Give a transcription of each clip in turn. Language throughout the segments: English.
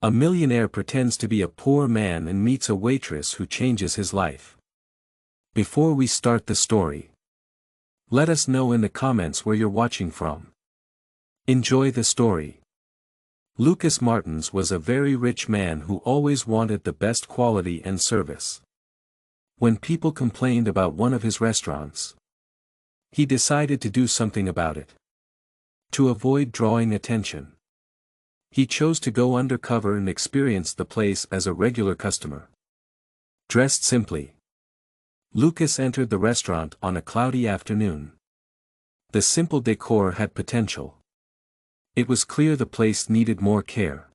A millionaire pretends to be a poor man and meets a waitress who changes his life. Before we start the story, let us know in the comments where you're watching from. Enjoy the story. Lucas Martins was a very rich man who always wanted the best quality and service. When people complained about one of his restaurants, he decided to do something about it. To avoid drawing attention, he chose to go undercover and experience the place as a regular customer. Dressed simply, Lucas entered the restaurant on a cloudy afternoon. The simple decor had potential. It was clear the place needed more care.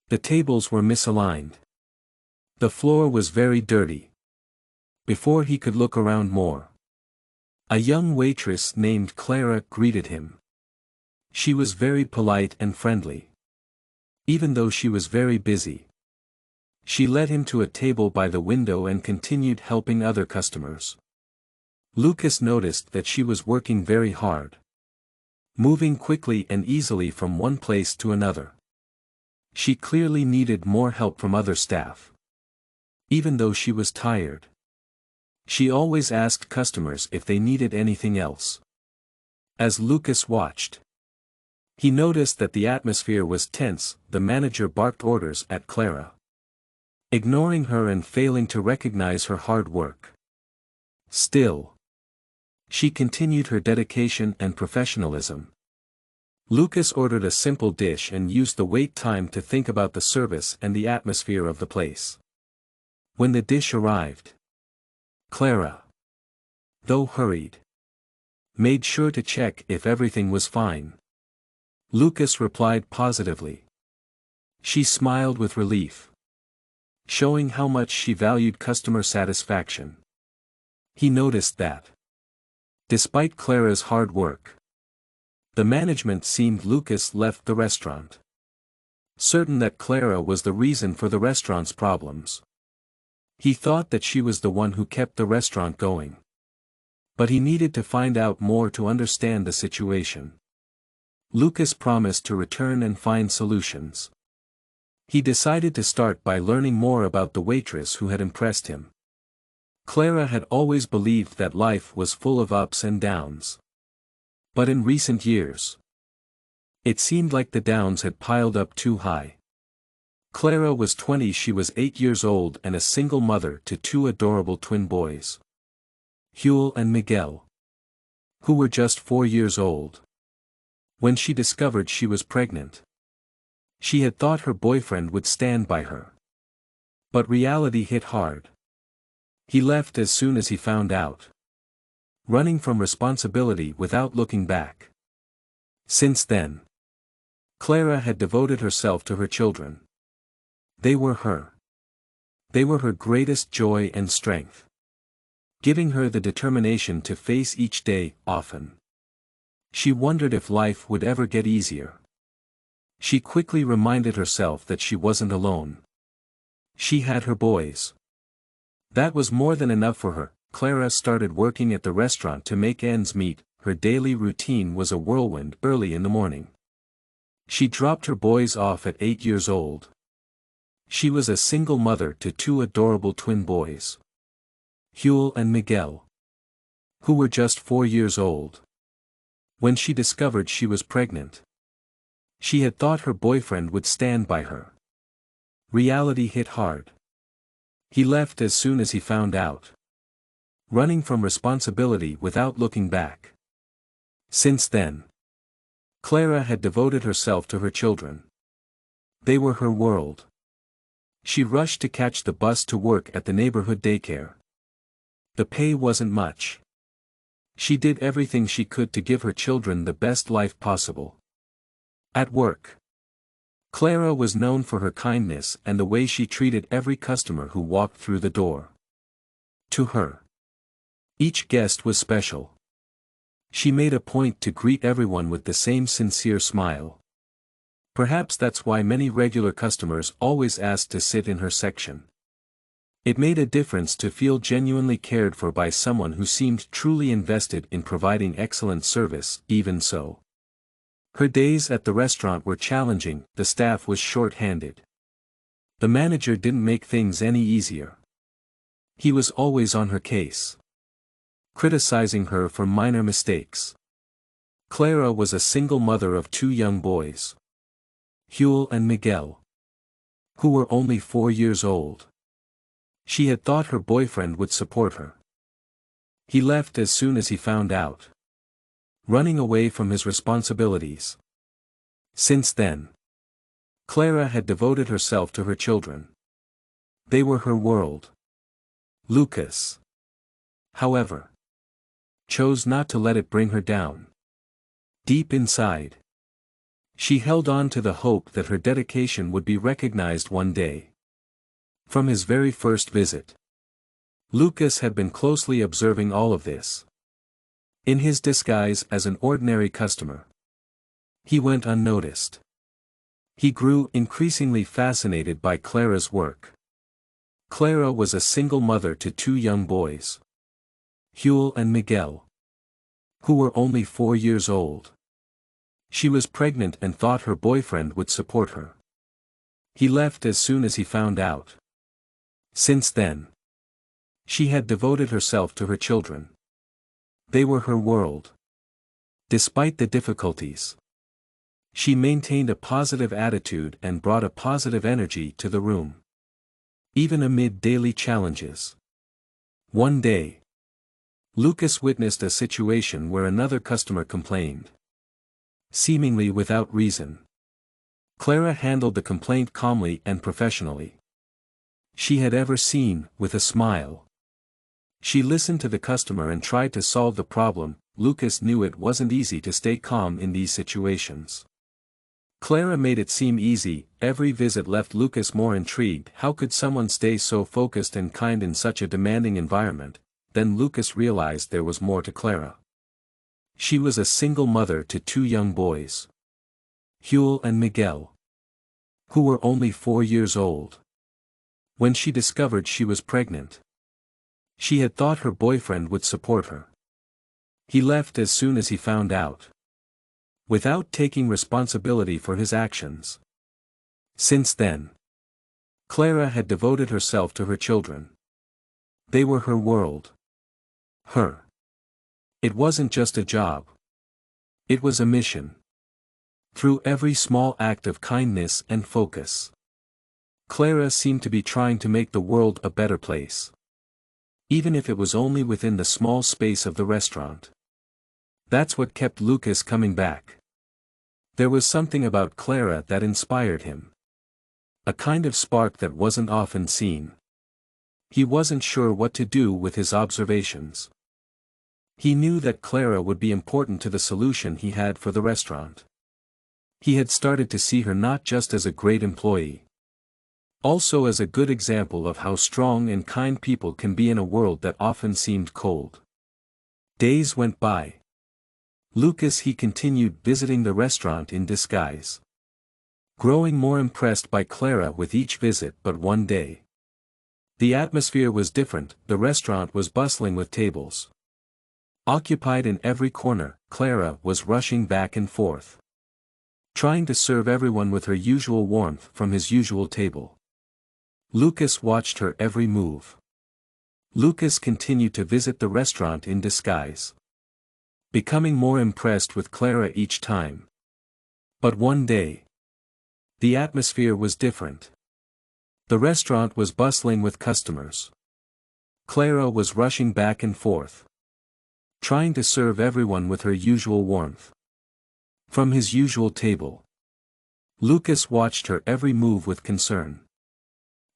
The tables were misaligned. The floor was very dirty. Before he could look around more, a young waitress named Clara greeted him. She was very polite and friendly. Even though she was very busy, she led him to a table by the window and continued helping other customers. Lucas noticed that she was working very hard, moving quickly and easily from one place to another. She clearly needed more help from other staff. Even though she was tired, she always asked customers if they needed anything else. As Lucas watched, he noticed that the atmosphere was tense. The manager barked orders at Clara, ignoring her and failing to recognize her hard work. Still, she continued her dedication and professionalism. Lucas ordered a simple dish and used the wait time to think about the service and the atmosphere of the place. When the dish arrived, Clara, though hurried, made sure to check if everything was fine. Lucas replied positively. She smiled with relief, showing how much she valued customer satisfaction. He noticed that, despite Clara's hard work, the management seemed Lucas left the restaurant, certain that Clara was the reason for the restaurant's problems. He thought that she was the one who kept the restaurant going. But he needed to find out more to understand the situation. Lucas promised to return and find solutions. He decided to start by learning more about the waitress who had impressed him. Clara had always believed that life was full of ups and downs. But in recent years, it seemed like the downs had piled up too high. Clara was 20. She was 8 years old and a single mother to two adorable twin boys, Huel and Miguel, who were just 4 years old. When she discovered she was pregnant, she had thought her boyfriend would stand by her. But reality hit hard. He left as soon as he found out, running from responsibility without looking back. Since then, Clara had devoted herself to her children. They were her greatest joy and strength, giving her the determination to face each day. Often, she wondered if life would ever get easier. She quickly reminded herself that she wasn't alone. She had her boys. That was more than enough for her. Clara started working at the restaurant to make ends meet. Her daily routine was a whirlwind. Early in the morning, she dropped her boys off at 8 years old. She was a single mother to two adorable twin boys, Huel and Miguel, who were just 4 years old. When she discovered she was pregnant, she had thought her boyfriend would stand by her. Reality hit hard. He left as soon as he found out, running from responsibility without looking back. Since then, Clara had devoted herself to her children. They were her world. She rushed to catch the bus to work at the neighborhood daycare. The pay wasn't much. She did everything she could to give her children the best life possible. At work, Clara was known for her kindness and the way she treated every customer who walked through the door. To her, each guest was special. She made a point to greet everyone with the same sincere smile. Perhaps that's why many regular customers always asked to sit in her section. It made a difference to feel genuinely cared for by someone who seemed truly invested in providing excellent service. Even so, her days at the restaurant were challenging. The staff was short-handed. The manager didn't make things any easier. He was always on her case, criticizing her for minor mistakes. Clara was a single mother of 2 young boys, Huel and Miguel, who were only 4 years old. She had thought her boyfriend would support her. He left as soon as he found out, running away from his responsibilities. Since then, Clara had devoted herself to her children. They were her world. Lucas, however, chose not to let it bring her down. Deep inside, she held on to the hope that her dedication would be recognized one day. From his very first visit, Lucas had been closely observing all of this. In his disguise as an ordinary customer, he went unnoticed. He grew increasingly fascinated by Clara's work. Clara was a single mother to 2 young boys, Huel and Miguel, who were only 4 years old. She was pregnant and thought her boyfriend would support her. He left as soon as he found out. Since then, she had devoted herself to her children. They were her world. Despite the difficulties, she maintained a positive attitude and brought a positive energy to the room, even amid daily challenges. One day, Lucas witnessed a situation where another customer complained, seemingly without reason. Clara handled the complaint calmly and professionally. She had ever seen, with a smile. She listened to the customer and tried to solve the problem. Lucas knew it wasn't easy to stay calm in these situations. Clara made it seem easy. Every visit left Lucas more intrigued. How could someone stay so focused and kind in such a demanding environment? Then Lucas realized there was more to Clara. She was a single mother to 2 young boys, Huel and Miguel, who were only 4 years old. When she discovered she was pregnant, she had thought her boyfriend would support her. He left as soon as he found out, without taking responsibility for his actions. Since then, Clara had devoted herself to her children. They were her world. It wasn't just a job. It was a mission. Through every small act of kindness and focus, Clara seemed to be trying to make the world a better place. Even if it was only within the small space of the restaurant. That's what kept Lucas coming back. There was something about Clara that inspired him. A kind of spark that wasn't often seen. He wasn't sure what to do with his observations. He knew that Clara would be important to the solution he had for the restaurant. He had started to see her not just as a great employee, also as a good example of how strong and kind people can be in a world that often seemed cold. Days went by. He continued visiting the restaurant in disguise, growing more impressed by Clara with each visit. But one day, the atmosphere was different. The restaurant was bustling with tables occupied in every corner. Clara was rushing back and forth, trying to serve everyone with her usual warmth from his usual table. Lucas watched her every move. Lucas continued to visit the restaurant in disguise, becoming more impressed with Clara each time. But one day, the atmosphere was different. The restaurant was bustling with customers. Clara was rushing back and forth, trying to serve everyone with her usual warmth from his usual table. Lucas watched her every move with concern.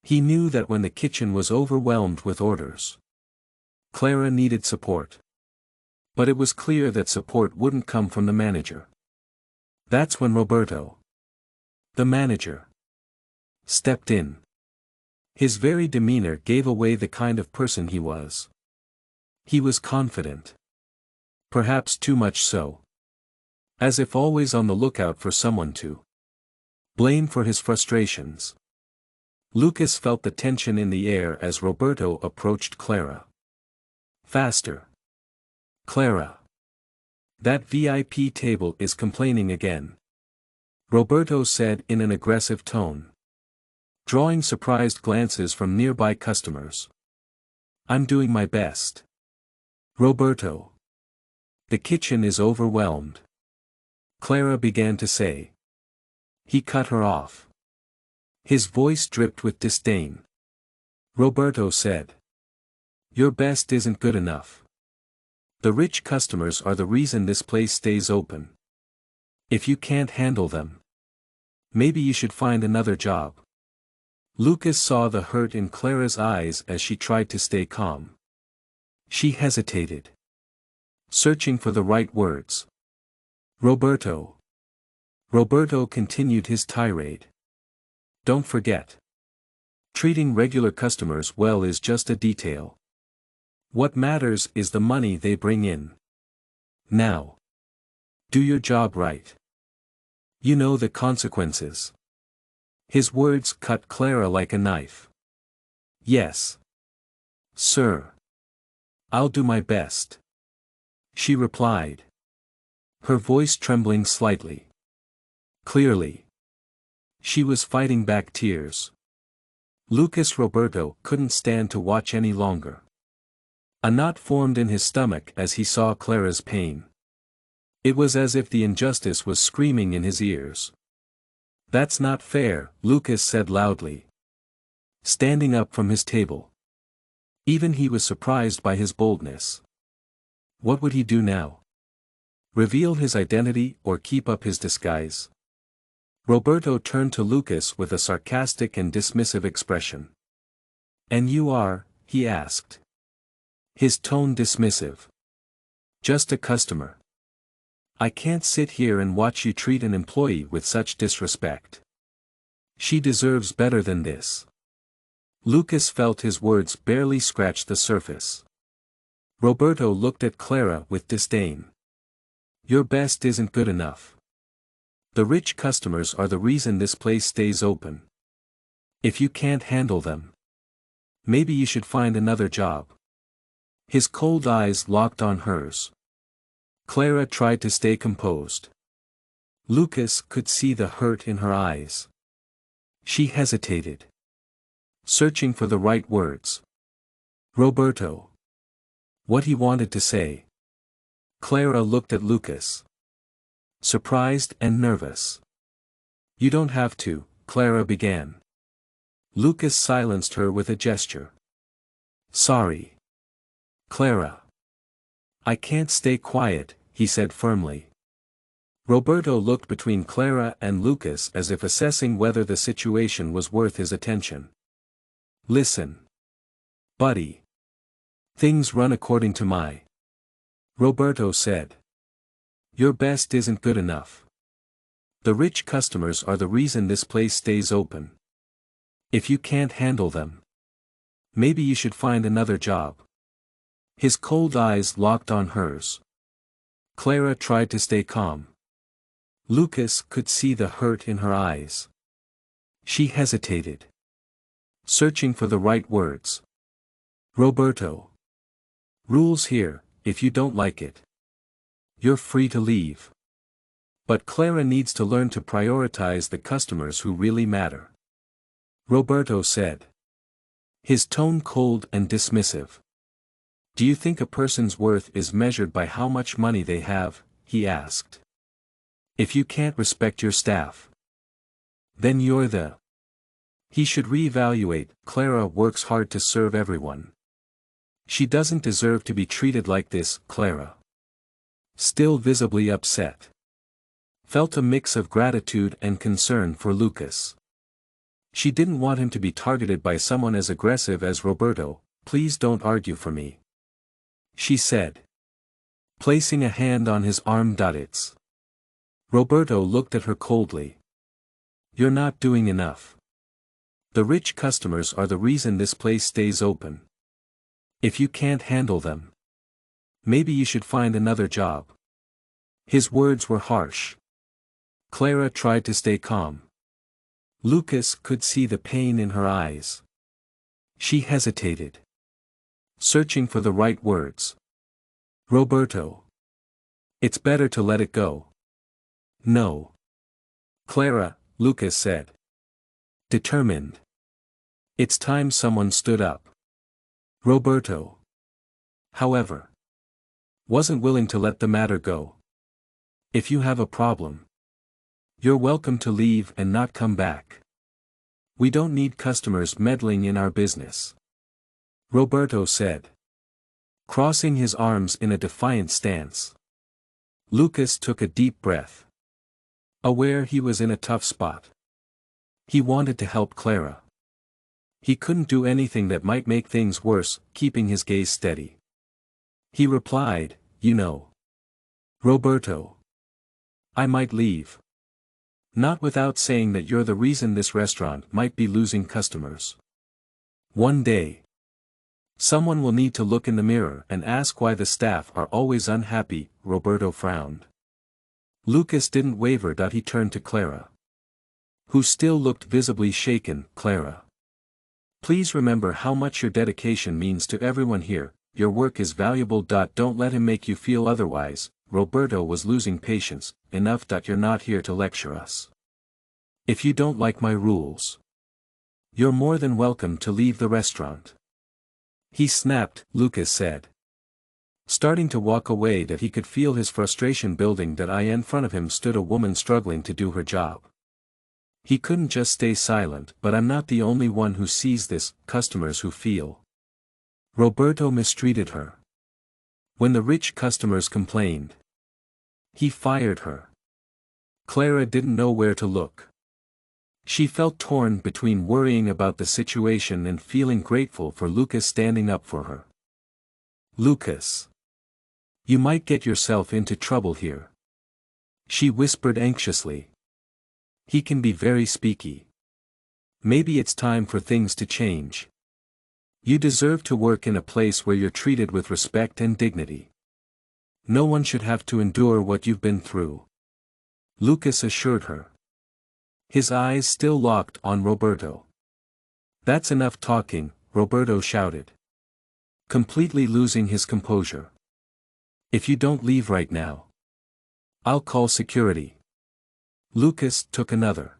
He knew that when the kitchen was overwhelmed with orders, Clara needed support. But it was clear that support wouldn't come from the manager. That's when Roberto, the manager, stepped in. His very demeanor gave away the kind of person he was. He was confident. Perhaps too much so. As if always on the lookout for someone to blame for his frustrations. Lucas felt the tension in the air as Roberto approached Clara. Faster. Clara. That VIP table is complaining again, Roberto said in an aggressive tone. drawing surprised glances from nearby customers. I'm doing my best. Roberto. The kitchen is overwhelmed. Clara began to say. He cut her off. His voice dripped with disdain. Roberto said. Your best isn't good enough. The rich customers are the reason this place stays open. If you can't handle them, maybe you should find another job. Lucas saw the hurt in Clara's eyes as she tried to stay calm. She hesitated, searching for the right words. Roberto. Roberto continued his tirade. Don't forget. Treating regular customers well is just a detail. What matters is the money they bring in. Now. Do your job right. You know the consequences. His words cut Clara like a knife. Yes. Sir. I'll do my best. She replied. Her voice trembling slightly. Clearly. She was fighting back tears. Lucas Roberto couldn't stand to watch any longer. A knot formed in his stomach as he saw Clara's pain. It was as if the injustice was screaming in his ears. That's not fair, Lucas said loudly, standing up from his table. Even he was surprised by his boldness. What would he do now? Reveal his identity or keep up his disguise? Roberto turned to Lucas with a sarcastic and dismissive expression. And you are, he asked. His tone dismissive. Just a customer. I can't sit here and watch you treat an employee with such disrespect. She deserves better than this. Lucas felt his words barely scratch the surface. Roberto looked at Clara with disdain. Your best isn't good enough. The rich customers are the reason this place stays open. If you can't handle them, maybe you should find another job. His cold eyes locked on hers. Clara tried to stay composed. Lucas could see the hurt in her eyes. She hesitated, searching for the right words. Roberto. What he wanted to say. Clara looked at Lucas, surprised and nervous. You don't have to, Clara began. Lucas silenced her with a gesture. Sorry. Clara. I can't stay quiet, he said firmly. Roberto looked between Clara and Lucas as if assessing whether the situation was worth his attention. Listen. Buddy. Things run according to my. Roberto said. Your best isn't good enough. The rich customers are the reason this place stays open. If you can't handle them, maybe you should find another job. His cold eyes locked on hers. Clara tried to stay calm. Lucas could see the hurt in her eyes. She hesitated, searching for the right words. Roberto. Rules here, if you don't like it, you're free to leave. But Clara needs to learn to prioritize the customers who really matter. Roberto said, his tone cold and dismissive. Do you think a person's worth is measured by how much money they have? He asked. If you can't respect your staff, then you're the. He should reevaluate. Clara works hard to serve everyone. She doesn't deserve to be treated like this. Clara, still visibly upset, felt a mix of gratitude and concern for Lucas. She didn't want him to be targeted by someone as aggressive as Roberto. Please don't argue for me, she said, placing a hand on his arm. It's. Roberto looked at her coldly. You're not doing enough. The rich customers are the reason this place stays open. If you can't handle them, maybe you should find another job. His words were harsh. Clara tried to stay calm. Lucas could see the pain in her eyes. She hesitated, searching for the right words. Roberto. It's better to let it go. No. Clara, Lucas said, determined. It's time someone stood up. Roberto, however, wasn't willing to let the matter go. If you have a problem, you're welcome to leave and not come back. We don't need customers meddling in our business, Roberto said, crossing his arms in a defiant stance. Lucas took a deep breath. Aware he was in a tough spot. He wanted to help Clara. He couldn't do anything that might make things worse, keeping his gaze steady. He replied, "You know, Roberto, I might leave. Not without saying that you're the reason this restaurant might be losing customers. One day, someone will need to look in the mirror and ask why the staff are always unhappy." Roberto frowned. Lucas didn't waver. He turned to Clara, who still looked visibly shaken. "Clara, please remember how much your dedication means to everyone here. Your work is valuable. Don't let him make you feel otherwise." Roberto was losing patience. "Enough. You're not here to lecture us. If you don't like my rules, you're more than welcome to leave the restaurant," he snapped. Lucas said, starting to walk away. He could feel his frustration building. In front of him stood a woman struggling to do her job. He couldn't just stay silent. "But I'm not the only one who sees this. Customers who feel Roberto mistreated her. When the rich customers complained, he fired her." Clara didn't know where to look. She felt torn between worrying about the situation and feeling grateful for Lucas standing up for her. "Lucas, you might get yourself into trouble here," she whispered anxiously. "He can be very speaky. Maybe it's time for things to change. You deserve to work in a place where you're treated with respect and dignity. No one should have to endure what you've been through," Lucas assured her, his eyes still locked on Roberto. "That's enough talking," Roberto shouted, completely losing his composure. "If you don't leave right now, I'll call security." Lucas took another.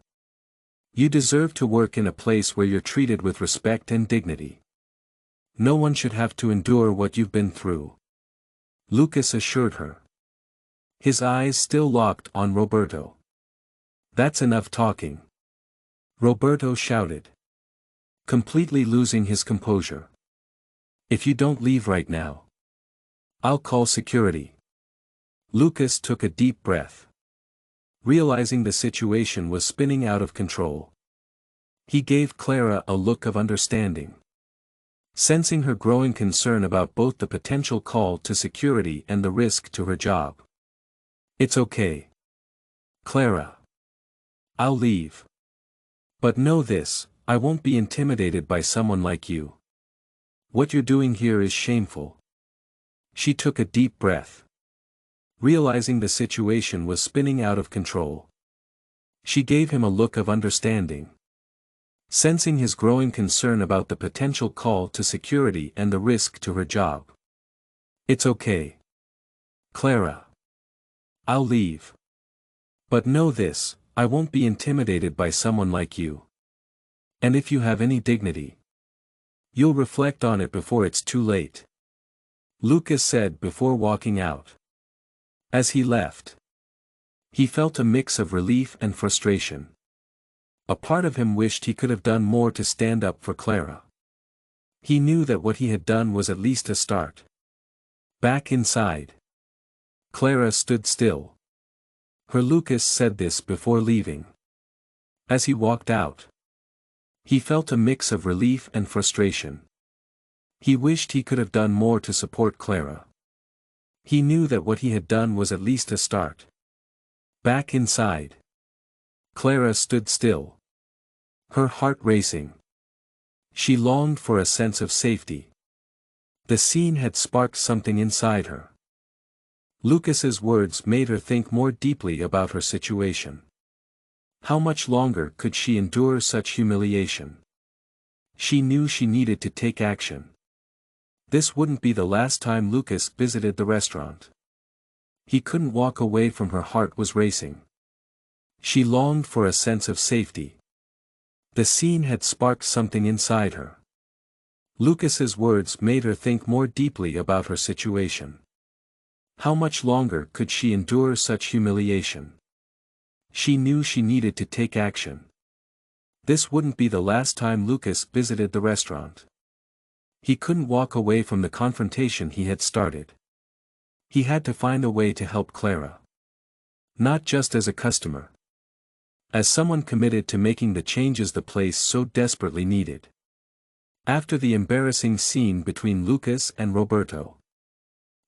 "You deserve to work in a place where you're treated with respect and dignity. No one should have to endure what you've been through," Lucas assured her, his eyes still locked on Roberto. "That's enough talking," Roberto shouted, completely losing his composure. "If you don't leave right now, I'll call security." Lucas took a deep breath. Realizing the situation was spinning out of control, he gave Clara a look of understanding. Sensing her growing concern about both the potential call to security and the risk to her job. "It's okay, Clara. I'll leave. But know this, I won't be intimidated by someone like you. What you're doing here is shameful." She took a deep breath. Realizing the situation was spinning out of control, she gave him a look of understanding. Sensing his growing concern about the potential call to security and the risk to her job. "It's okay, Clara. I'll leave. But know this, I won't be intimidated by someone like you. And if you have any dignity, you'll reflect on it before it's too late," Lucas said before walking out. As he left, he felt a mix of relief and frustration. A part of him wished he could have done more to stand up for Clara. He knew that what he had done was at least a start. Back inside, Clara stood still. Her Lucas said this before leaving. As he walked out, he felt a mix of relief and frustration. He wished he could have done more to support Clara. He knew that what he had done was at least a start. Back inside, Clara stood still, her heart racing. She longed for a sense of safety. The scene had sparked something inside her. Lucas's words made her think more deeply about her situation. How much longer could she endure such humiliation? She knew she needed to take action. This wouldn't be the last time Lucas visited the restaurant. He couldn't walk away from her. Heart was racing. She longed for a sense of safety. The scene had sparked something inside her. Lucas's words made her think more deeply about her situation. How much longer could she endure such humiliation? She knew she needed to take action. This wouldn't be the last time Lucas visited the restaurant. He couldn't walk away from the confrontation he had started. He had to find a way to help Clara. Not just as a customer. As someone committed to making the changes the place so desperately needed. After the embarrassing scene between Lucas and Roberto,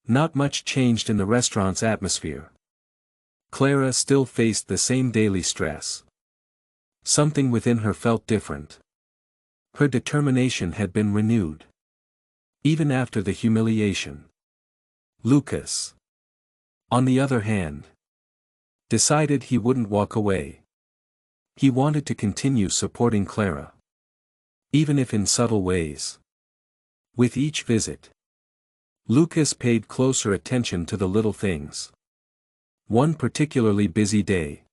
not much changed in the restaurant's atmosphere. Clara still faced the same daily stress. Something within her felt different. Her determination had been renewed. Even after the humiliation. Lucas, on the other hand, decided he wouldn't walk away. He wanted to continue supporting Clara. Even if in subtle ways. With each visit, Lucas paid closer attention to the little things. One particularly busy day,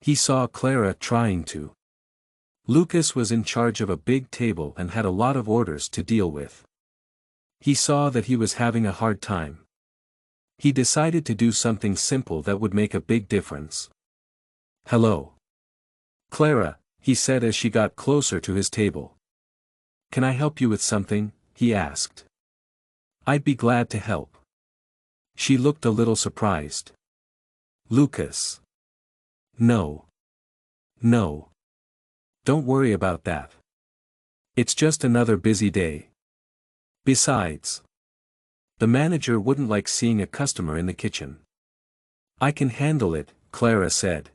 he saw Clara trying to. Lucas was in charge of a big table and had a lot of orders to deal with. He saw that he was having a hard time. He decided to do something simple that would make a big difference. "Hello, Clara," he said as she got closer to his table. "Can I help you with something?" he asked. "I'd be glad to help." She looked a little surprised. Lucas. No. No. Don't worry about that. It's just another busy day. Besides, the manager wouldn't like seeing a customer in the kitchen. "I can handle it," Clara said,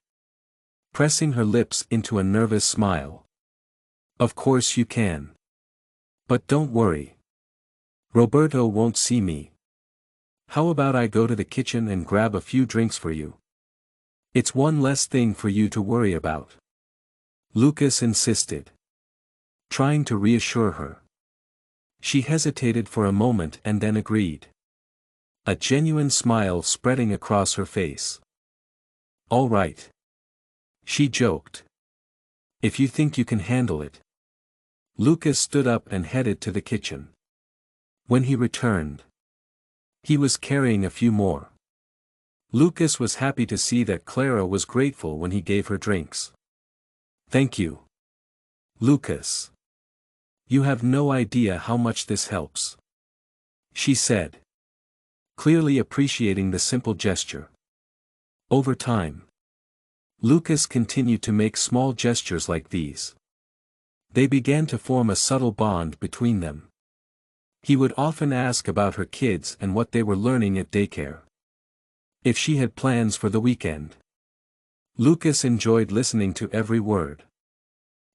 pressing her lips into a nervous smile. "Of course you can. But don't worry. Roberto won't see me. How about I go to the kitchen and grab a few drinks for you? It's one less thing for you to worry about." Lucas insisted, trying to reassure her. She hesitated for a moment and then agreed. A genuine smile spreading across her face. "All right," she joked. "If you think you can handle it." Lucas stood up and headed to the kitchen. When he returned, he was carrying a few more. Lucas was happy to see that Clara was grateful when he gave her drinks. "Thank you, Lucas. You have no idea how much this helps," she said, clearly appreciating the simple gesture. Over time, Lucas continued to make small gestures like these. They began to form a subtle bond between them. He would often ask about her kids and what they were learning at daycare. If she had plans for the weekend. Lucas enjoyed listening to every word.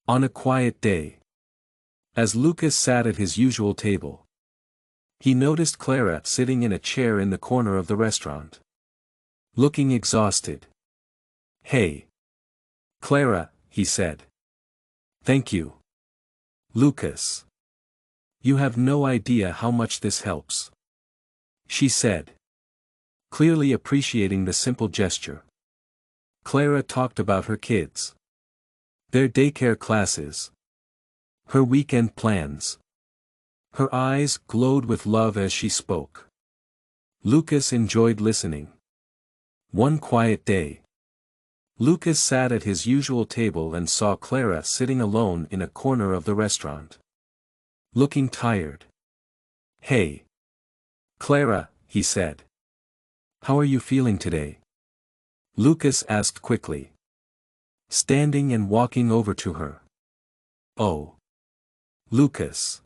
On a quiet day, as Lucas sat at his usual table, he noticed Clara sitting in a chair in the corner of the restaurant, looking exhausted. "Hey, Clara," he said. "Thank you, Lucas. You have no idea how much this helps," she said, clearly appreciating the simple gesture. Clara talked about her kids, their daycare classes, her weekend plans. Her eyes glowed with love as she spoke. Lucas enjoyed listening. One quiet day, Lucas sat at his usual table and saw Clara sitting alone in a corner of the restaurant, looking tired. "Hey, Clara," he said. "How are you feeling today?" Lucas asked quickly, standing and walking over to her. "Oh, Lucas.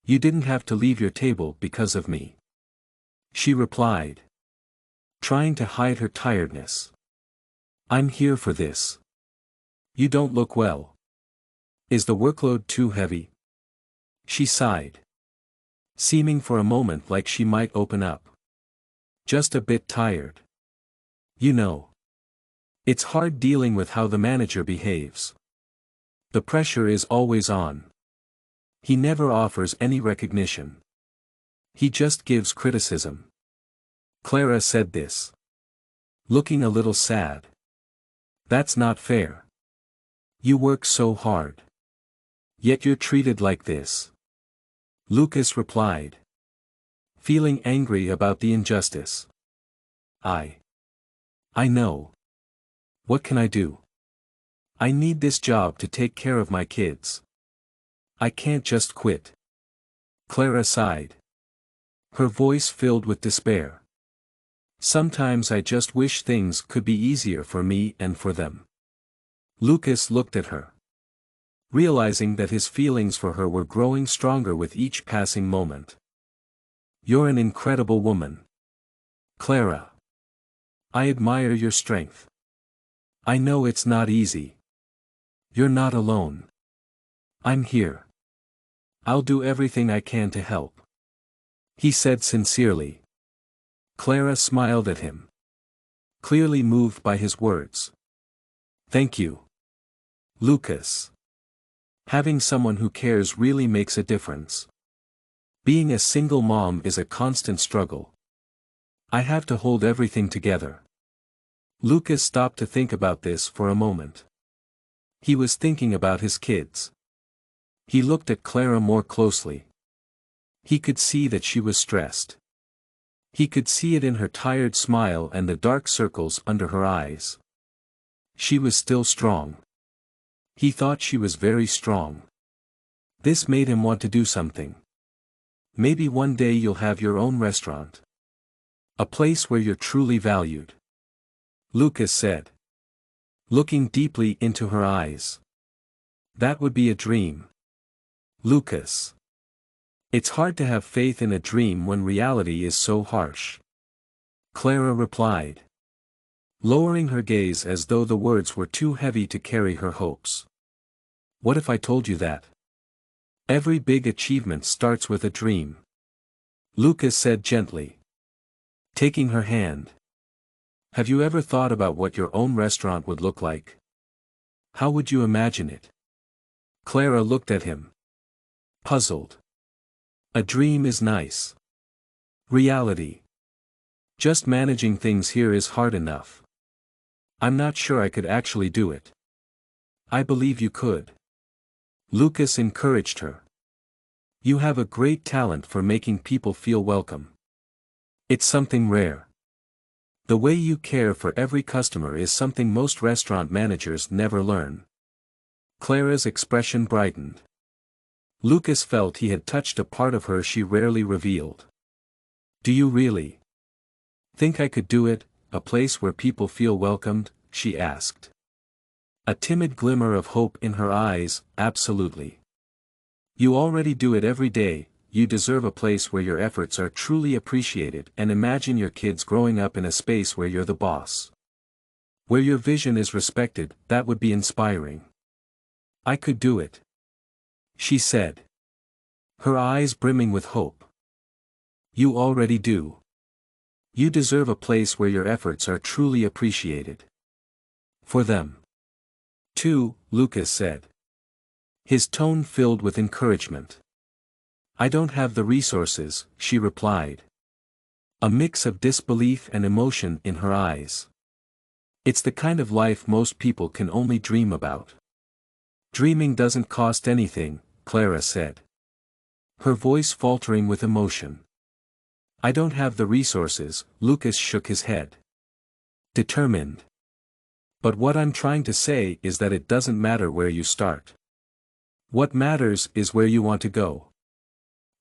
You didn't have to leave your table because of me," she replied, trying to hide her tiredness. "I'm here for this. You don't look well. Is the workload too heavy?" She sighed, seeming for a moment like she might open up. "Just a bit tired. You know, it's hard dealing with how the manager behaves. The pressure is always on. He never offers any recognition. He just gives criticism." Clara said this, looking a little sad. "That's not fair." You work so hard. Yet you're treated like this. Lucas replied, feeling angry about the injustice. I know. What can I do? I need this job to take care of my kids. I can't just quit. Clara sighed. Her voice filled with despair. Sometimes I just wish things could be easier for me and for them. Lucas looked at her, realizing that his feelings for her were growing stronger with each passing moment. You're an incredible woman, Clara. I admire your strength. I know it's not easy. You're not alone. I'm here. I'll do everything I can to help, he said sincerely. Clara smiled at him, clearly moved by his words. Thank you, Lucas. Having someone who cares really makes a difference. Being a single mom is a constant struggle. I have to hold everything together. Lucas stopped to think about this for a moment. He was thinking about his kids. He looked at Clara more closely. He could see that she was stressed. He could see it in her tired smile and the dark circles under her eyes. She was still strong. He thought she was very strong. This made him want to do something. Maybe one day you'll have your own restaurant. A place where you're truly valued, Lucas said, looking deeply into her eyes. That would be a dream, Lucas. It's hard to have faith in a dream when reality is so harsh, Clara replied, lowering her gaze as though the words were too heavy to carry her hopes. What if I told you that? Every big achievement starts with a dream, Lucas said gently, taking her hand. Have you ever thought about what your own restaurant would look like? How would you imagine it? Clara looked at him, puzzled. A dream is nice. Reality. Just managing things here is hard enough. I'm not sure I could actually do it. I believe you could. Lucas encouraged her. You have a great talent for making people feel welcome. It's something rare. The way you care for every customer is something most restaurant managers never learn. Clara's expression brightened. Lucas felt he had touched a part of her she rarely revealed. Do you really think I could do it, a place where people feel welcomed? She asked. A timid glimmer of hope in her eyes. Absolutely. You already do it every day. You deserve a place where your efforts are truly appreciated, and imagine your kids growing up in a space where you're the boss. Where your vision is respected. That would be inspiring. I could do it, she said, her eyes brimming with hope. You already do. You deserve a place where your efforts are truly appreciated. For them, too, Lucas said, his tone filled with encouragement. I don't have the resources, she replied. A mix of disbelief and emotion in her eyes. It's the kind of life most people can only dream about. Dreaming doesn't cost anything, Clara said, her voice faltering with emotion. I don't have the resources, Lucas shook his head. Determined. But what I'm trying to say is that it doesn't matter where you start. What matters is where you want to go.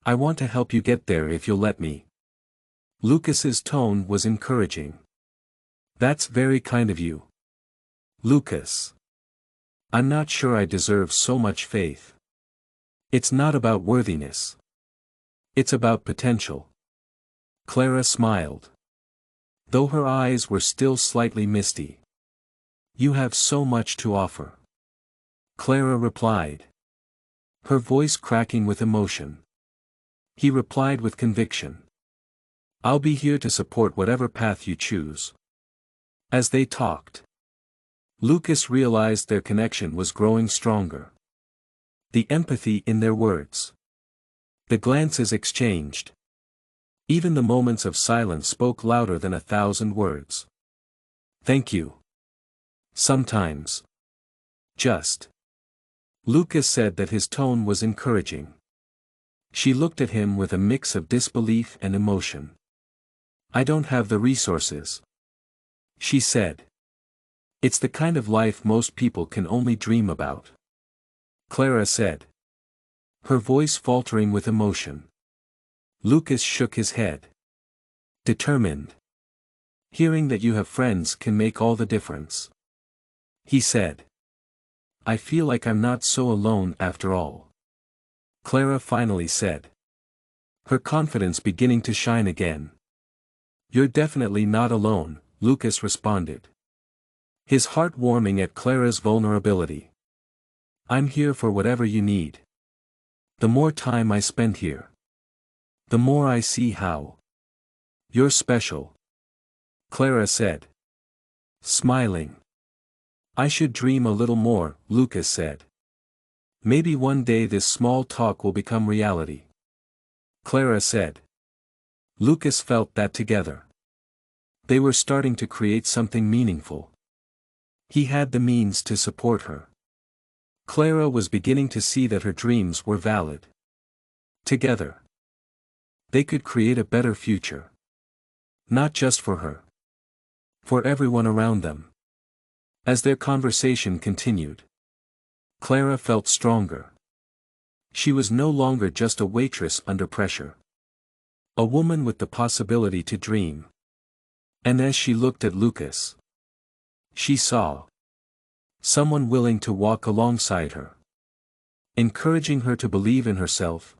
I want to help you get there if you'll let me. Lucas's tone was encouraging. That's very kind of you, Lucas. I'm not sure I deserve so much faith. It's not about worthiness. It's about potential. Clara smiled, though her eyes were still slightly misty. You have so much to offer, Clara replied, her voice cracking with emotion. He replied with conviction. I'll be here to support whatever path you choose. As they talked, Lucas realized their connection was growing stronger. The empathy in their words. The glances exchanged. Even the moments of silence spoke louder than 1,000 words. Thank you. Sometimes Just. Lucas said that his tone was encouraging. She looked at him with a mix of disbelief and emotion. I don't have the resources, she said. It's the kind of life most people can only dream about, Clara said, her voice faltering with emotion. Lucas shook his head. Determined. Hearing that you have friends can make all the difference, he said. I feel like I'm not so alone after all, Clara finally said, her confidence beginning to shine again. You're definitely not alone, Lucas responded, his heart warming at Clara's vulnerability. I'm here for whatever you need. The more time I spend here, the more I see how you're special, Clara said, smiling. I should dream a little more, Lucas said. Maybe one day this small talk will become reality, Clara said. Lucas felt that together they were starting to create something meaningful. He had the means to support her. Clara was beginning to see that her dreams were valid. Together, they could create a better future. Not just for her, for everyone around them. As their conversation continued, Clara felt stronger. She was no longer just a waitress under pressure. A woman with the possibility to dream. And as she looked at Lucas, she saw someone willing to walk alongside her, encouraging her to believe in herself.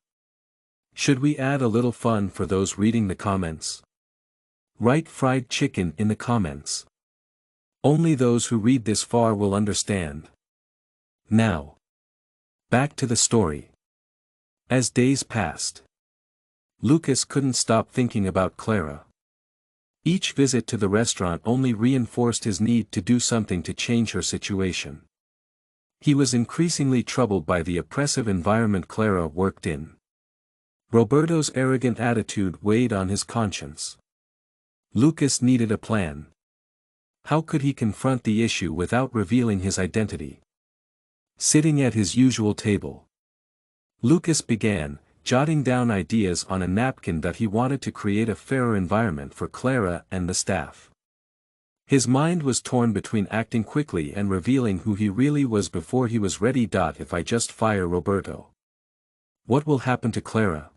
Should we add a little fun for those reading the comments? Write fried chicken in the comments. Only those who read this far will understand. Now, back to the story. As days passed, Lucas couldn't stop thinking about Clara. Each visit to the restaurant only reinforced his need to do something to change her situation. He was increasingly troubled by the oppressive environment Clara worked in. Roberto's arrogant attitude weighed on his conscience. Lucas needed a plan. How could he confront the issue without revealing his identity? Sitting at his usual table, Lucas began, jotting down ideas on a napkin that he wanted to create a fairer environment for Clara and the staff. His mind was torn between acting quickly and revealing who he really was before he was ready. If I just fire Roberto, what will happen to Clara?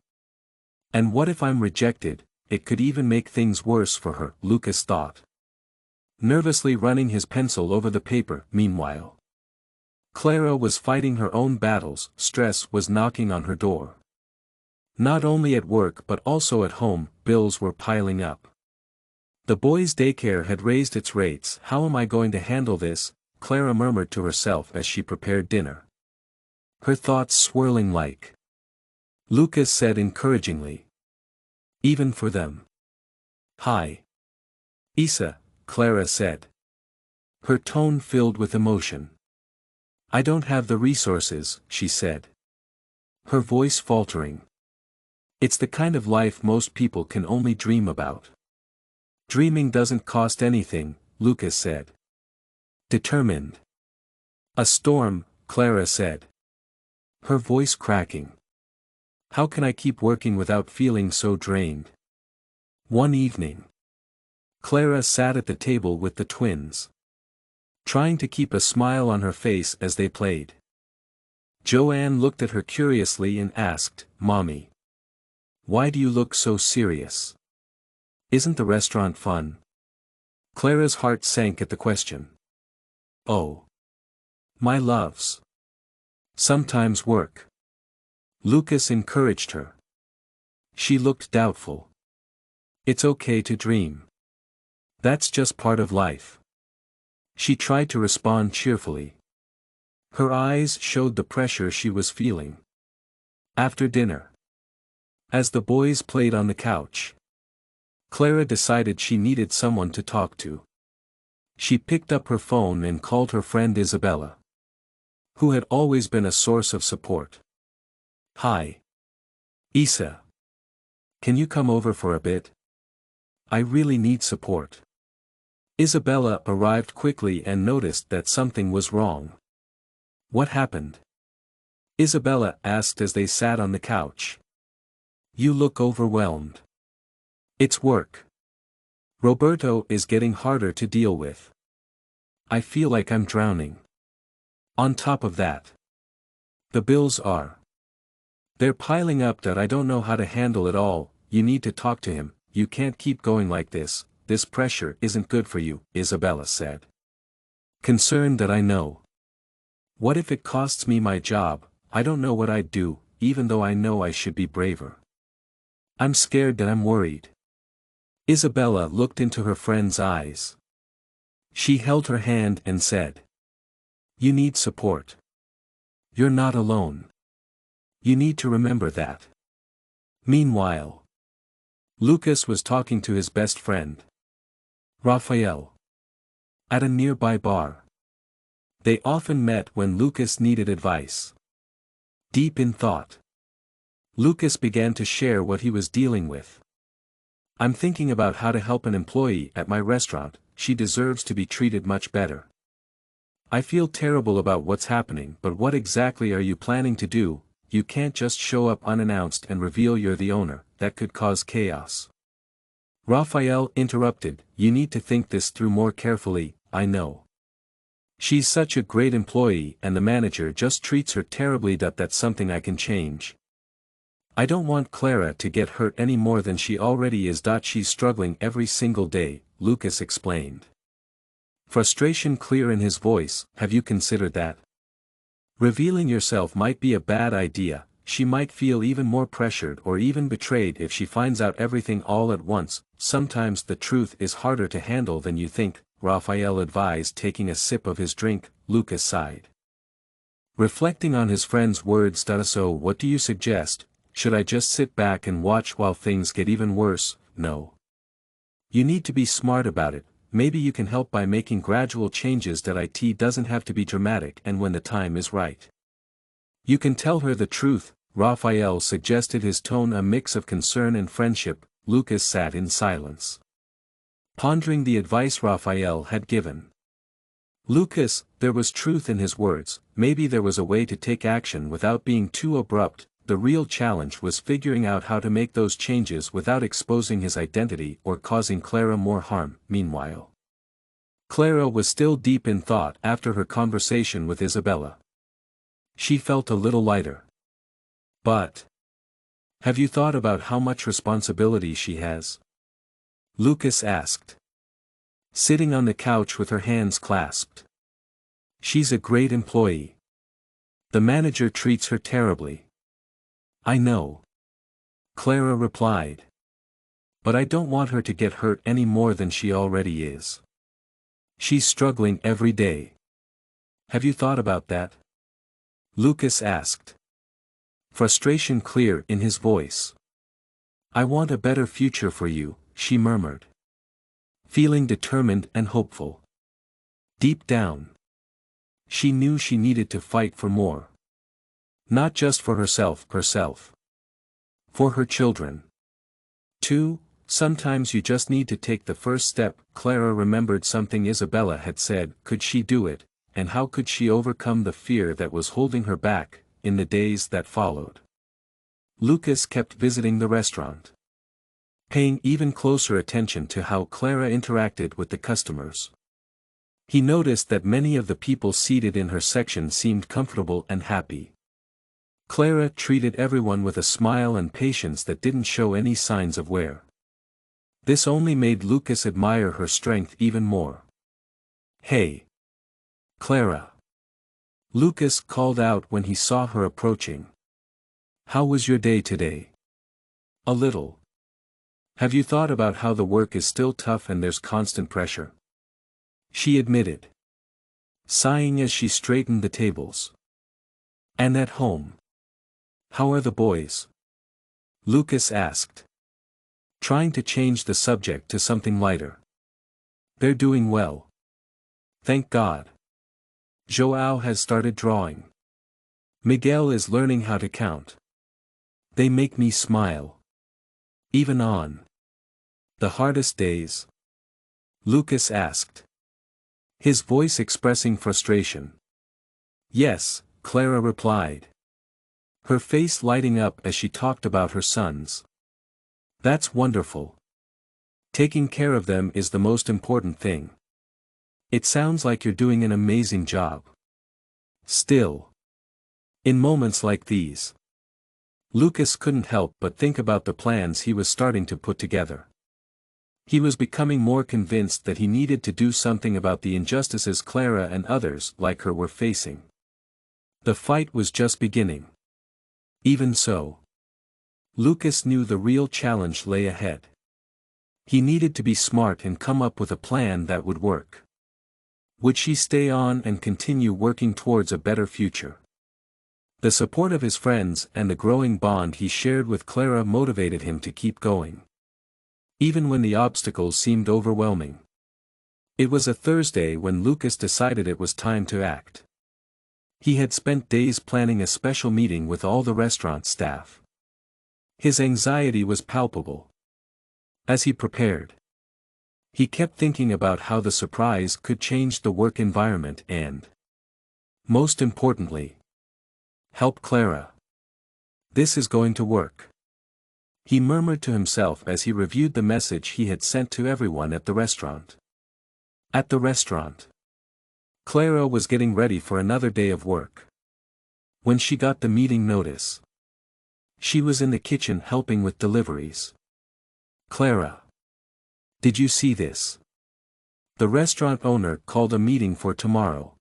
And what if I'm rejected? It could even make things worse for her, Lucas thought, nervously running his pencil over the paper. Meanwhile, Clara was fighting her own battles. Stress was knocking on her door. Not only at work but also at home, bills were piling up. The boys' daycare had raised its rates. How am I going to handle this? Clara murmured to herself as she prepared dinner, her thoughts swirling like. Lucas said encouragingly, even for them. Hi, Isa, Clara said, her tone filled with emotion. I don't have the resources, she said, her voice faltering. It's the kind of life most people can only dream about. Dreaming doesn't cost anything, Lucas said. Determined. A storm, Clara said, her voice cracking. How can I keep working without feeling so drained? One evening, Clara sat at the table with the twins, trying to keep a smile on her face as they played. Joanne looked at her curiously and asked, Mommy, why do you look so serious? Isn't the restaurant fun? Clara's heart sank at the question. Oh, my loves. Sometimes work. Lucas encouraged her. She looked doubtful. It's okay to dream. That's just part of life. She tried to respond cheerfully. Her eyes showed the pressure she was feeling. After dinner, as the boys played on the couch, Clara decided she needed someone to talk to. She picked up her phone and called her friend Isabella, who had always been a source of support. Hi, Isa. Can you come over for a bit? I really need support. Isabella arrived quickly and noticed that something was wrong. What happened? Isabella asked as they sat on the couch. You look overwhelmed. It's work. Roberto is getting harder to deal with. I feel like I'm drowning. On top of that, the bills are. They're piling up that I don't know how to handle it all. You need to talk to him. You can't keep going like this pressure isn't good for you, Isabella said. Concerned that I know. What if it costs me my job? I don't know what I'd do, even though I know I should be braver. I'm scared that I'm worried. Isabella looked into her friend's eyes. She held her hand and said, you need support. You're not alone. You need to remember that. Meanwhile, Lucas was talking to his best friend, Raphael, at a nearby bar. They often met when Lucas needed advice. Deep in thought, Lucas began to share what he was dealing with. I'm thinking about how to help an employee at my restaurant. She deserves to be treated much better. I feel terrible about what's happening, but what exactly are you planning to do? You can't just show up unannounced and reveal you're the owner. That could cause chaos. Raphael interrupted, you need to think this through more carefully. I know. She's such a great employee and the manager just treats her terribly. That's something I can change. I don't want Clara to get hurt any more than she already is. She's struggling every single day, Lucas explained. Frustration clear in his voice. Have you considered that? Revealing yourself might be a bad idea. She might feel even more pressured or even betrayed if she finds out everything all at once. Sometimes the truth is harder to handle than you think, Raphael advised, taking a sip of his drink. Lucas sighed. Reflecting on his friend's words. So what do you suggest? Should I just sit back and watch while things get even worse? No. You need to be smart about it. Maybe you can help by making gradual changes. It doesn't have to be dramatic, and when the time is right, you can tell her the truth, Raphael suggested, his tone a mix of concern and friendship. Lucas sat in silence, pondering the advice Raphael had given. Lucas, there was truth in his words. Maybe there was a way to take action without being too abrupt. The real challenge was figuring out how to make those changes without exposing his identity or causing Clara more harm. Meanwhile, Clara was still deep in thought after her conversation with Isabella. She felt a little lighter. But have you thought about how much responsibility she has? Lucas asked, sitting on the couch with her hands clasped. She's a great employee. The manager treats her terribly. I know. Clara replied. But I don't want her to get hurt any more than she already is. She's struggling every day. Have you thought about that? Lucas asked. Frustration clear in his voice. I want a better future for you, she murmured, feeling determined and hopeful. Deep down, she knew she needed to fight for more. Not just for herself. For her children. too. Sometimes you just need to take the first step. Clara remembered something Isabella had said. Could she do it, and how could she overcome the fear that was holding her back? In the days that followed, Lucas kept visiting the restaurant, paying even closer attention to how Clara interacted with the customers. He noticed that many of the people seated in her section seemed comfortable and happy. Clara treated everyone with a smile and patience that didn't show any signs of wear. This only made Lucas admire her strength even more. "Hey, Clara!" Lucas called out when he saw her approaching. "How was your day today?" "A little. Have you thought about how the work is still tough and there's constant pressure?" she admitted, sighing as she straightened the tables. "And at home? How are the boys?" Lucas asked, trying to change the subject to something lighter. "They're doing well. Thank God. João has started drawing. Miguel is learning how to count. They make me smile. Even on the hardest days?" Lucas asked, his voice expressing frustration. Yes, Clara replied, her face lighting up as she talked about her sons. That's wonderful. Taking care of them is the most important thing. It sounds like you're doing an amazing job. Still, in moments like these, Lucas couldn't help but think about the plans he was starting to put together. He was becoming more convinced that he needed to do something about the injustices Clara and others like her were facing. The fight was just beginning. Even so, Lucas knew the real challenge lay ahead. He needed to be smart and come up with a plan that would work. Would she stay on and continue working towards a better future? The support of his friends and the growing bond he shared with Clara motivated him to keep going, even when the obstacles seemed overwhelming. It was a Thursday when Lucas decided it was time to act. He had spent days planning a special meeting with all the restaurant staff. His anxiety was palpable. As he prepared, he kept thinking about how the surprise could change the work environment and, most importantly, help Clara. This is going to work, he murmured to himself as he reviewed the message he had sent to everyone at the restaurant. At the restaurant, Clara was getting ready for another day of work. When she got the meeting notice, she was in the kitchen helping with deliveries. Clara, did you see this? The restaurant owner called a meeting for tomorrow.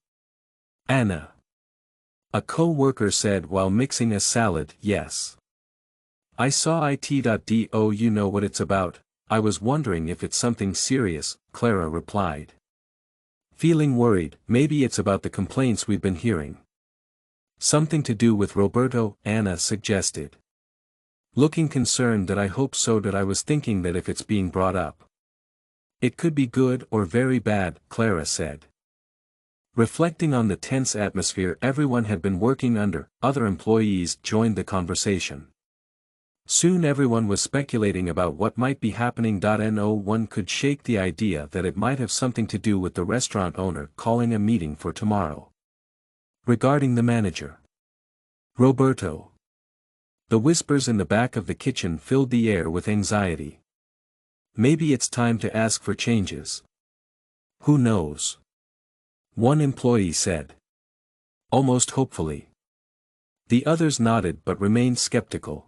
Anna, a co-worker said while mixing a salad. Yes. I saw it.do. You know what it's about. I was wondering if it's something serious, Clara replied. Feeling worried, maybe it's about the complaints we've been hearing. Something to do with Roberto, Anna suggested. Looking concerned, that I hope so. That I was thinking that if it's being brought up, it could be good or very bad, Clara said. Reflecting on the tense atmosphere everyone had been working under, other employees joined the conversation. Soon everyone was speculating about what might be happening. No one could shake the idea that it might have something to do with the restaurant owner calling a meeting for tomorrow. Regarding the manager, Roberto. The whispers in the back of the kitchen filled the air with anxiety. Maybe it's time to ask for changes. Who knows? One employee said, almost hopefully. The others nodded but remained skeptical,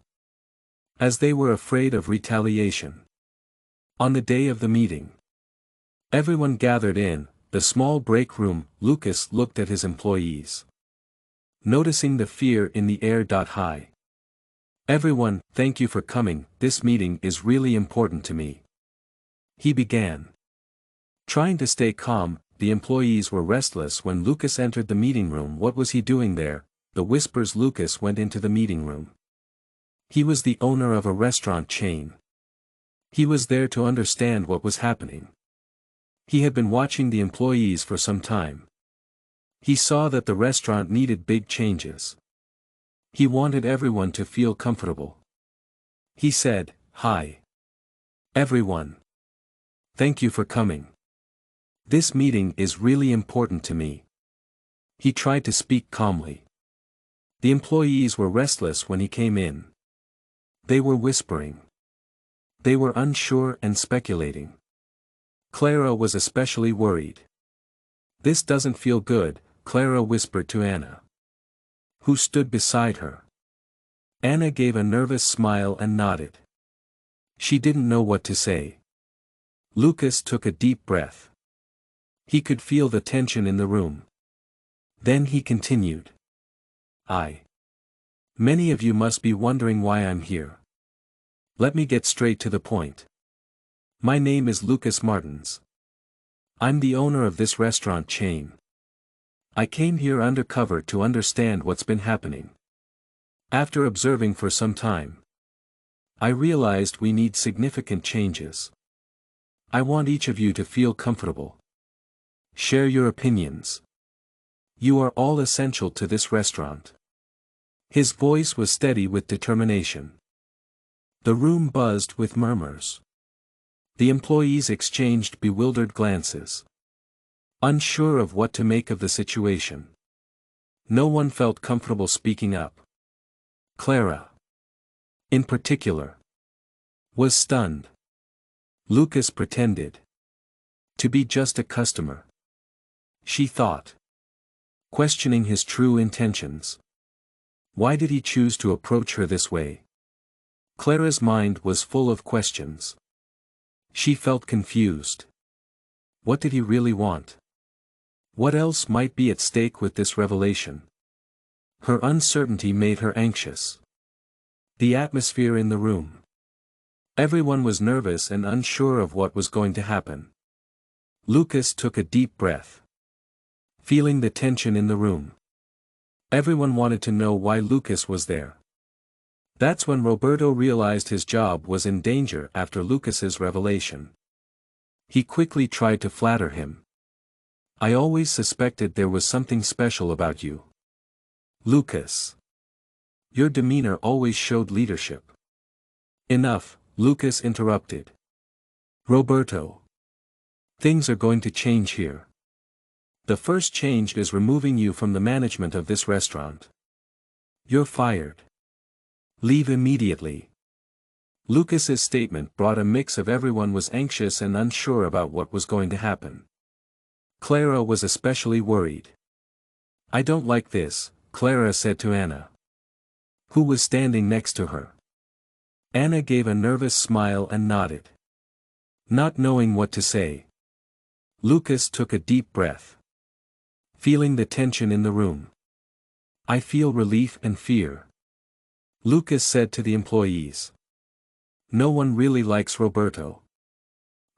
as they were afraid of retaliation. On the day of the meeting, everyone gathered in the small break room. Lucas looked at his employees, noticing the fear in the air. Hi. Everyone, thank you for coming. This meeting is really important to me, he began. Trying to stay calm, the employees were restless when Lucas entered the meeting room. What was he doing there? The whispers. Lucas went into the meeting room. He was the owner of a restaurant chain. He was there to understand what was happening. He had been watching the employees for some time. He saw that the restaurant needed big changes. He wanted everyone to feel comfortable. He said, "Hi, everyone. Thank you for coming. This meeting is really important to me." He tried to speak calmly. The employees were restless when he came in. They were whispering. They were unsure and speculating. Clara was especially worried. "This doesn't feel good," Clara whispered to Anna, who stood beside her. Anna gave a nervous smile and nodded. She didn't know what to say. Lucas took a deep breath. He could feel the tension in the room. Then he continued. Many of you must be wondering why I'm here. Let me get straight to the point. My name is Lucas Martins. I'm the owner of this restaurant chain. I came here undercover to understand what's been happening. After observing for some time, I realized we need significant changes. I want each of you to feel comfortable. Share your opinions. You are all essential to this restaurant. His voice was steady with determination. The room buzzed with murmurs. The employees exchanged bewildered glances, unsure of what to make of the situation. No one felt comfortable speaking up. Clara, in particular, was stunned. Lucas pretended to be just a customer, she thought, questioning his true intentions. Why did he choose to approach her this way? Clara's mind was full of questions. She felt confused. What did he really want? What else might be at stake with this revelation? Her uncertainty made her anxious. The atmosphere in the room. Everyone was nervous and unsure of what was going to happen. Lucas took a deep breath, feeling the tension in the room. Everyone wanted to know why Lucas was there. That's when Roberto realized his job was in danger after Lucas's revelation. He quickly tried to flatter him. I always suspected there was something special about you, Lucas. Your demeanor always showed leadership. Enough, Lucas interrupted. Roberto. Things are going to change here. The first change is removing you from the management of this restaurant. You're fired. Leave immediately. Lucas's statement brought a mix of everyone was anxious and unsure about what was going to happen. Clara was especially worried. I don't like this, Clara said to Anna, who was standing next to her. Anna gave a nervous smile and nodded, not knowing what to say. Lucas took a deep breath, feeling the tension in the room. I feel relief and fear, Lucas said to the employees. No one really likes Roberto.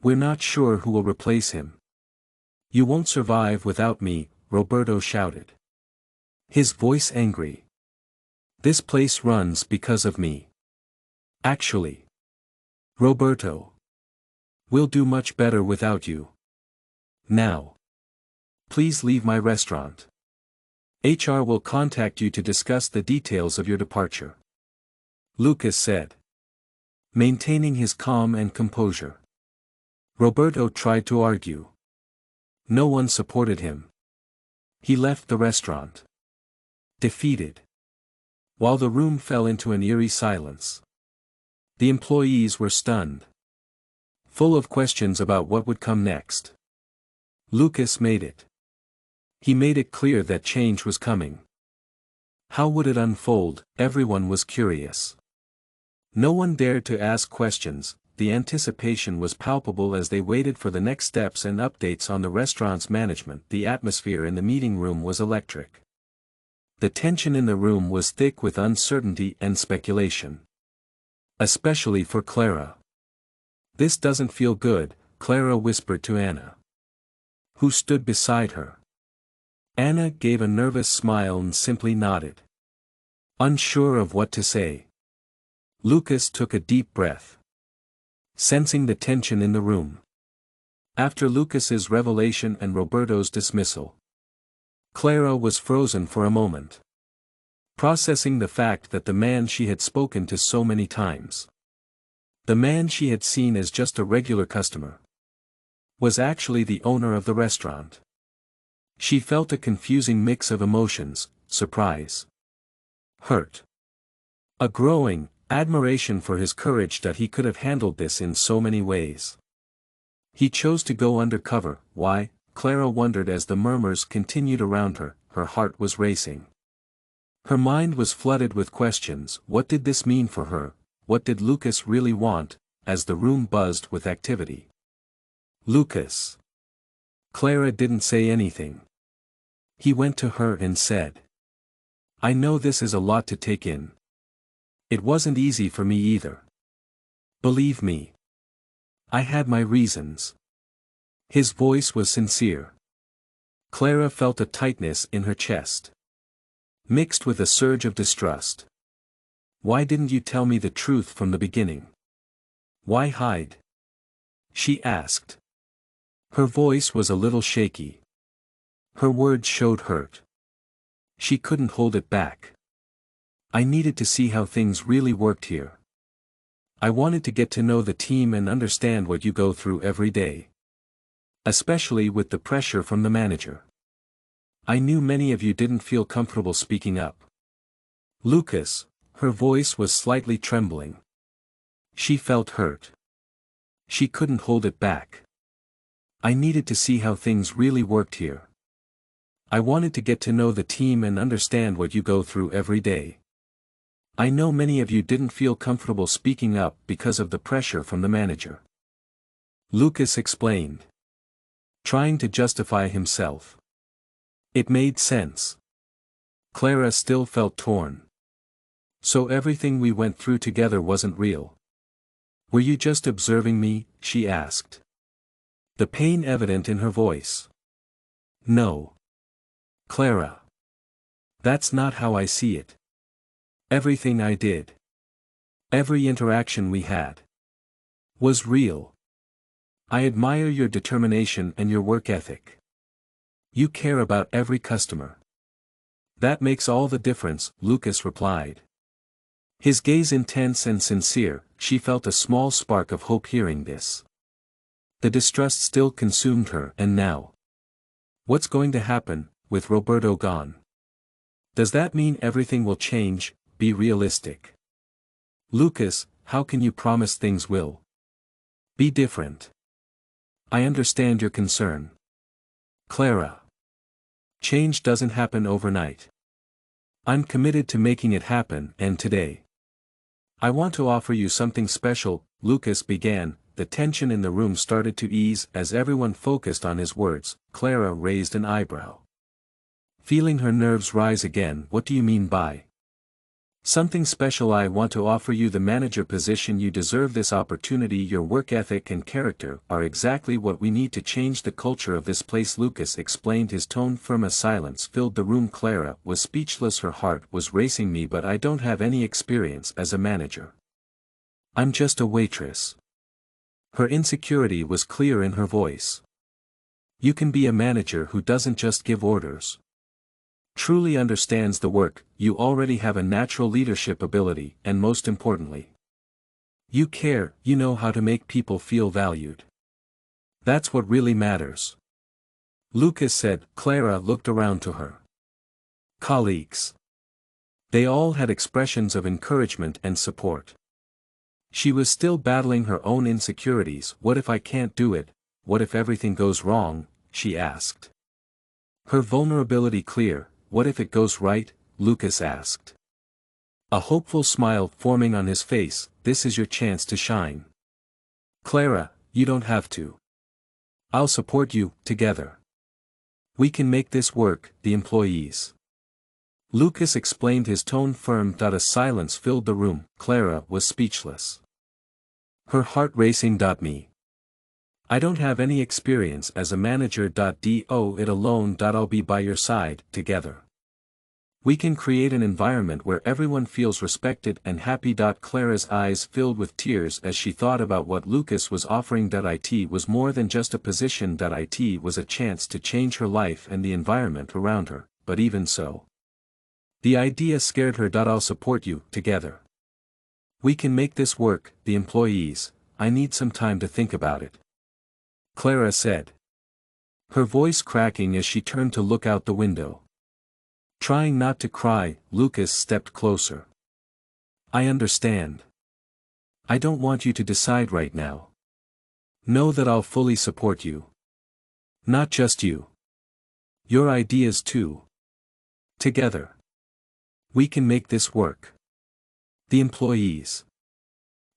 We're not sure who will replace him. You won't survive without me, Roberto shouted, his voice angry. This place runs because of me. Actually, Roberto, we'll do much better without you. Now, please leave my restaurant. HR will contact you to discuss the details of your departure, Lucas said, maintaining his calm and composure. Roberto tried to argue. No one supported him. He left the restaurant, defeated. While the room fell into an eerie silence, the employees were stunned, full of questions about what would come next. Lucas made it. He made it clear that change was coming. How would it unfold? Everyone was curious. No one dared to ask questions. The anticipation was palpable as they waited for the next steps and updates on the restaurant's management. The atmosphere in the meeting room was electric. The tension in the room was thick with uncertainty and speculation. Especially for Clara. This doesn't feel good, Clara whispered to Anna, who stood beside her. Anna gave a nervous smile and simply nodded, unsure of what to say. Lucas took a deep breath, sensing the tension in the room. After Lucas's revelation and Roberto's dismissal, Clara was frozen for a moment, processing the fact that the man she had spoken to so many times, the man she had seen as just a regular customer, was actually the owner of the restaurant. She felt a confusing mix of emotions, surprise, hurt, a growing admiration for his courage that he could have handled this in so many ways. He chose to go undercover. Why? Clara wondered as the murmurs continued around her. Her heart was racing. Her mind was flooded with questions. What did this mean for her? What did Lucas really want? As the room buzzed with activity. Lucas. Clara didn't say anything. He went to her and said, I know this is a lot to take in. It wasn't easy for me either. Believe me. I had my reasons. His voice was sincere. Clara felt a tightness in her chest, mixed with a surge of distrust. Why didn't you tell me the truth from the beginning? Why hide? She asked. Her voice was a little shaky. Her words showed hurt. She couldn't hold it back. I needed to see how things really worked here. I wanted to get to know the team and understand what you go through every day. Especially with the pressure from the manager. I knew many of you didn't feel comfortable speaking up. Lucas, her voice was slightly trembling. She felt hurt. She couldn't hold it back. I needed to see how things really worked here. I wanted to get to know the team and understand what you go through every day. I know many of you didn't feel comfortable speaking up because of the pressure from the manager. Lucas explained, trying to justify himself. It made sense. Clara still felt torn. So everything we went through together wasn't real. Were you just observing me? She asked. The pain evident in her voice. No. Clara. That's not how I see it. Everything I did. Every interaction we had. Was real. I admire your determination and your work ethic. You care about every customer. That makes all the difference, Lucas replied. His gaze intense and sincere, she felt a small spark of hope hearing this. The distrust still consumed her, and now? What's going to happen, with Roberto gone? Does that mean everything will change? Be realistic. Lucas, how can you promise things will be different? I understand your concern. Clara. Change doesn't happen overnight. I'm committed to making it happen, and today. I want to offer you something special, Lucas began. The tension in the room started to ease as everyone focused on his words. Clara raised an eyebrow. Feeling her nerves rise again. What do you mean by something special? I want to offer you the manager position. You deserve this opportunity. Your work ethic and character are exactly what we need to change the culture of this place, Lucas explained, his tone firm. A silence filled the room. Clara was speechless. Her heart was racing. Me, but I don't have any experience as a manager. I'm just a waitress. Her insecurity was clear in her voice. You can be a manager who doesn't just give orders. Truly understands the work. You already have a natural leadership ability, and most importantly, you care. You know how to make people feel valued. That's what really matters. Lucas said. Clara looked around to her colleagues. They all had expressions of encouragement and support. She was still battling her own insecurities. What if I can't do it? What if everything goes wrong? She asked. Her vulnerability clear. What if it goes right? Lucas asked. A hopeful smile forming on his face. This is your chance to shine. Clara, you don't have to. I'll support you. Together we can make this work. The employees. Lucas explained, his tone firm. A silence filled the room. Clara was speechless. Her heart racing. Me. I don't have any experience as a manager. Do it alone. I'll be by your side. Together we can create an environment where everyone feels respected and happy. Clara's eyes filled with tears as she thought about what Lucas was offering. It was more than just a position. It was a chance to change her life and the environment around her, but even so, the idea scared her. I'll support you. Together we can make this work. The employees. I need some time to think about it, Clara said, her voice cracking as she turned to look out the window. Trying not to cry, Lucas stepped closer. I understand. I don't want you to decide right now. Know that I'll fully support you. Not just you. Your ideas too. Together we can make this work. The employees.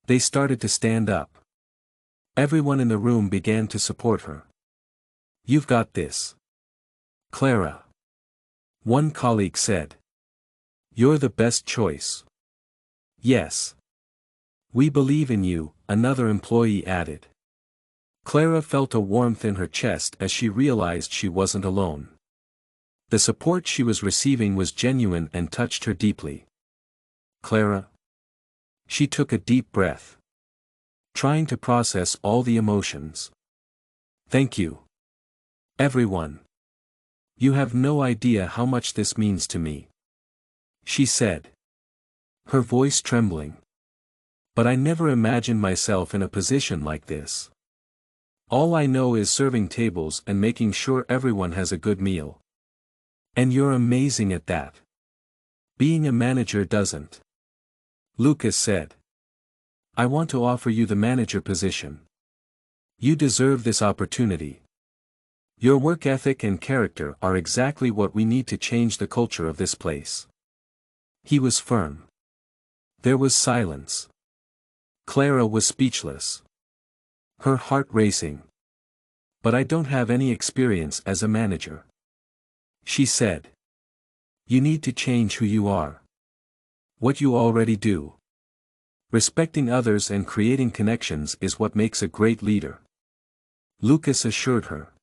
They started to stand up. Everyone in the room began to support her. You've got this, Clara. One colleague said. You're the best choice. Yes. We believe in you, another employee added. Clara felt a warmth in her chest as she realized she wasn't alone. The support she was receiving was genuine and touched her deeply. Clara. She took a deep breath, trying to process all the emotions. Thank you, everyone. You have no idea how much this means to me, she said, her voice trembling. But I never imagined myself in a position like this. All I know is serving tables and making sure everyone has a good meal. And you're amazing at that. Being a manager doesn't. Lucas said. I want to offer you the manager position. You deserve this opportunity. Your work ethic and character are exactly what we need to change the culture of this place. He was firm. There was silence. Clara was speechless. Her heart racing. But I don't have any experience as a manager. She said. You need to change who you are. What you already do. Respecting others and creating connections is what makes a great leader. Lucas assured her.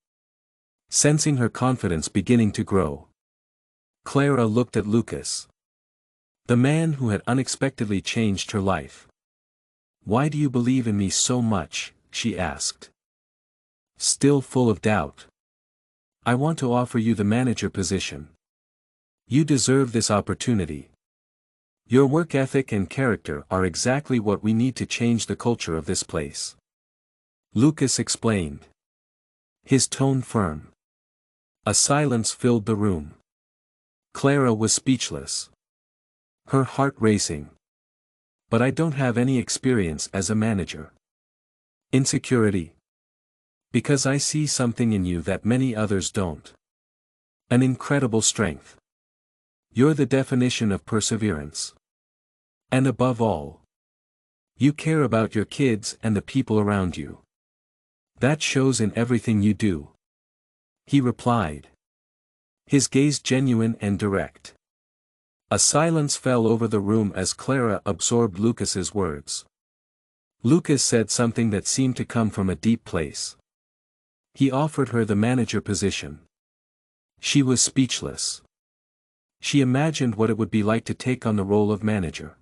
Sensing her confidence beginning to grow. Clara looked at Lucas. The man who had unexpectedly changed her life. Why do you believe in me so much? She asked. Still full of doubt. I want to offer you the manager position. You deserve this opportunity. Your work ethic and character are exactly what we need to change the culture of this place. Lucas explained. His tone firm. A silence filled the room. Clara was speechless. Her heart racing. But I don't have any experience as a manager. Insecurity. Because I see something in you that many others don't. An incredible strength. You're the definition of perseverance. And above all, you care about your kids and the people around you. That shows in everything you do. He replied. His gaze genuine and direct. A silence fell over the room as Clara absorbed Lucas's words. Lucas said something that seemed to come from a deep place. He offered her the manager position. She was speechless. She imagined what it would be like to take on the role of manager.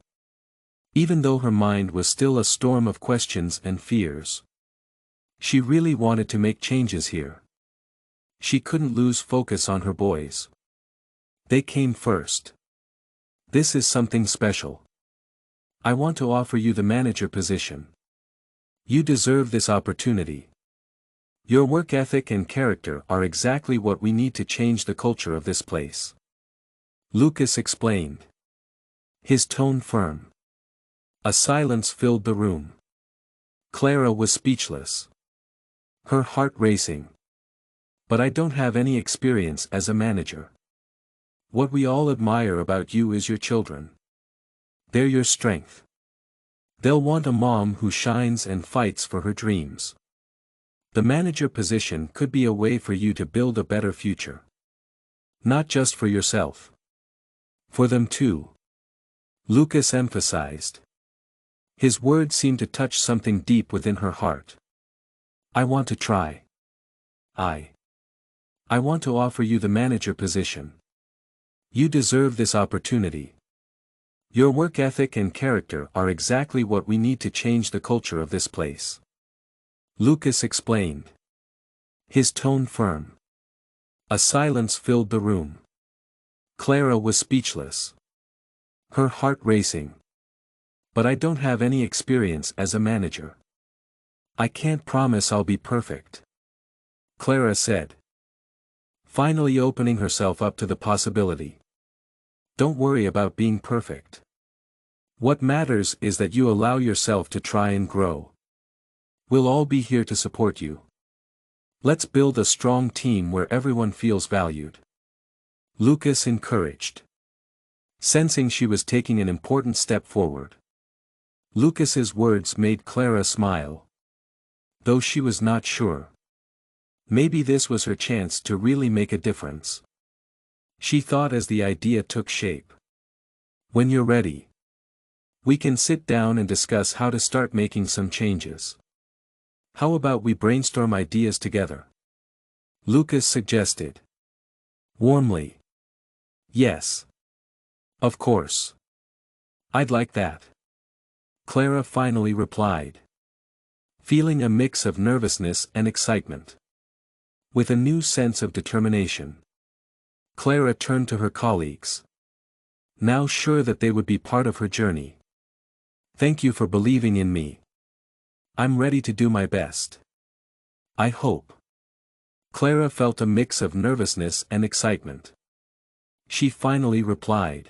Even though her mind was still a storm of questions and fears. She really wanted to make changes here. She couldn't lose focus on her boys. They came first. This is something special. I want to offer you the manager position. You deserve this opportunity. Your work ethic and character are exactly what we need to change the culture of this place. Lucas explained. His tone firm. A silence filled the room. Clara was speechless. Her heart racing. But I don't have any experience as a manager. What we all admire about you is your children. They're your strength. They'll want a mom who shines and fights for her dreams. The manager position could be a way for you to build a better future. Not just for yourself. For them too. Lucas emphasized. His words seemed to touch something deep within her heart. I want to try. I want to offer you the manager position. You deserve this opportunity. Your work ethic and character are exactly what we need to change the culture of this place. Lucas explained. His tone firm. A silence filled the room. Clara was speechless. Her heart racing. But I don't have any experience as a manager. I can't promise I'll be perfect. Clara said. Finally opening herself up to the possibility. Don't worry about being perfect. What matters is that you allow yourself to try and grow. We'll all be here to support you. Let's build a strong team where everyone feels valued. Lucas encouraged. Sensing she was taking an important step forward. Lucas's words made Clara smile. Though she was not sure. Maybe this was her chance to really make a difference. She thought as the idea took shape. When you're ready, we can sit down and discuss how to start making some changes. How about we brainstorm ideas together? Lucas suggested. Warmly. Yes. Of course. I'd like that. Clara finally replied. Feeling a mix of nervousness and excitement. With a new sense of determination. Clara turned to her colleagues. Now sure that they would be part of her journey. Thank you for believing in me. I'm ready to do my best. I hope. Clara felt a mix of nervousness and excitement. she finally replied,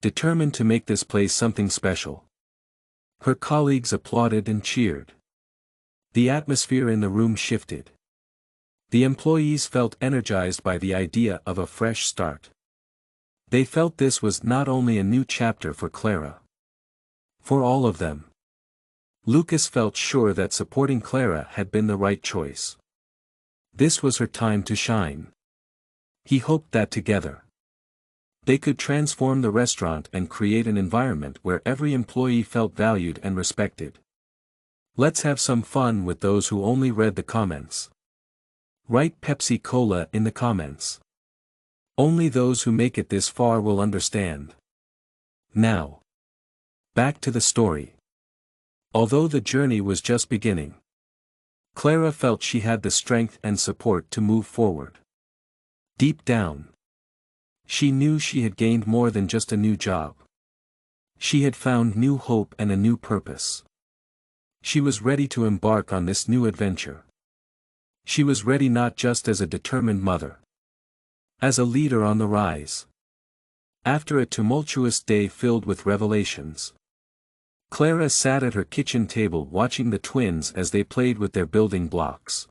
determined to make this place something special. Her colleagues applauded and cheered. The atmosphere in the room shifted. The employees felt energized by the idea of a fresh start. They felt this was not only a new chapter for Clara. For all of them. Lucas felt sure that supporting Clara had been the right choice. This was her time to shine. He hoped that together, they could transform the restaurant and create an environment where every employee felt valued and respected. Let's have some fun with those who only read the comments. Write Pepsi Cola in the comments. Only those who make it this far will understand. Now, back to the story. Although the journey was just beginning, Clara felt she had the strength and support to move forward. Deep down, she knew she had gained more than just a new job. She had found new hope and a new purpose. She was ready to embark on this new adventure. She was ready not just as a determined mother, as a leader on the rise. After a tumultuous day filled with revelations, Clara sat at her kitchen table watching the twins as they played with their building blocks.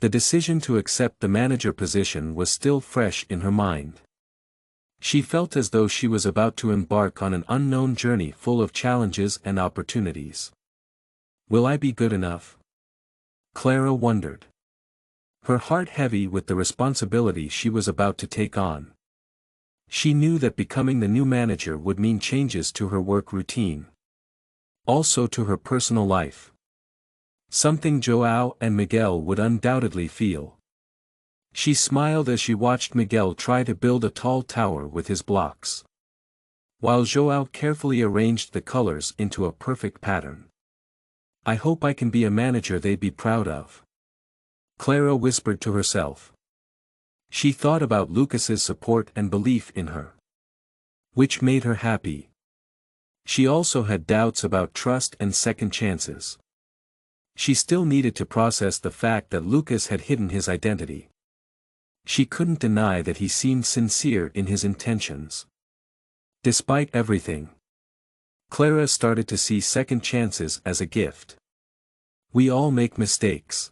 The decision to accept the manager position was still fresh in her mind. She felt as though she was about to embark on an unknown journey full of challenges and opportunities. Will I be good enough? Clara wondered. Her heart heavy with the responsibility she was about to take on. She knew that becoming the new manager would mean changes to her work routine. Also to her personal life. Something João and Miguel would undoubtedly feel. She smiled as she watched Miguel try to build a tall tower with his blocks, while João carefully arranged the colors into a perfect pattern. I hope I can be a manager they'd be proud of, Clara whispered to herself. She thought about Lucas's support and belief in her, which made her happy. She also had doubts about trust and second chances. She still needed to process the fact that Lucas had hidden his identity. She couldn't deny that he seemed sincere in his intentions. Despite everything, Clara started to see second chances as a gift. We all make mistakes.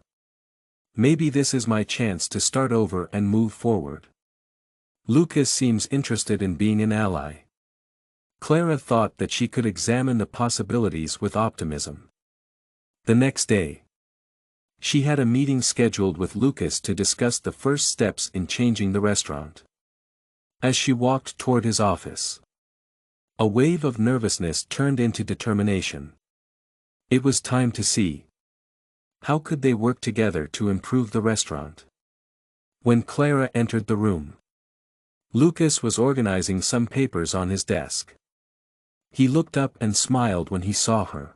Maybe this is my chance to start over and move forward. Lucas seems interested in being an ally. Clara thought that she could examine the possibilities with optimism. The next day, she had a meeting scheduled with Lucas to discuss the first steps in changing the restaurant. As she walked toward his office, a wave of nervousness turned into determination. It was time to see. How could they work together to improve the restaurant? When Clara entered the room, Lucas was organizing some papers on his desk. He looked up and smiled when he saw her.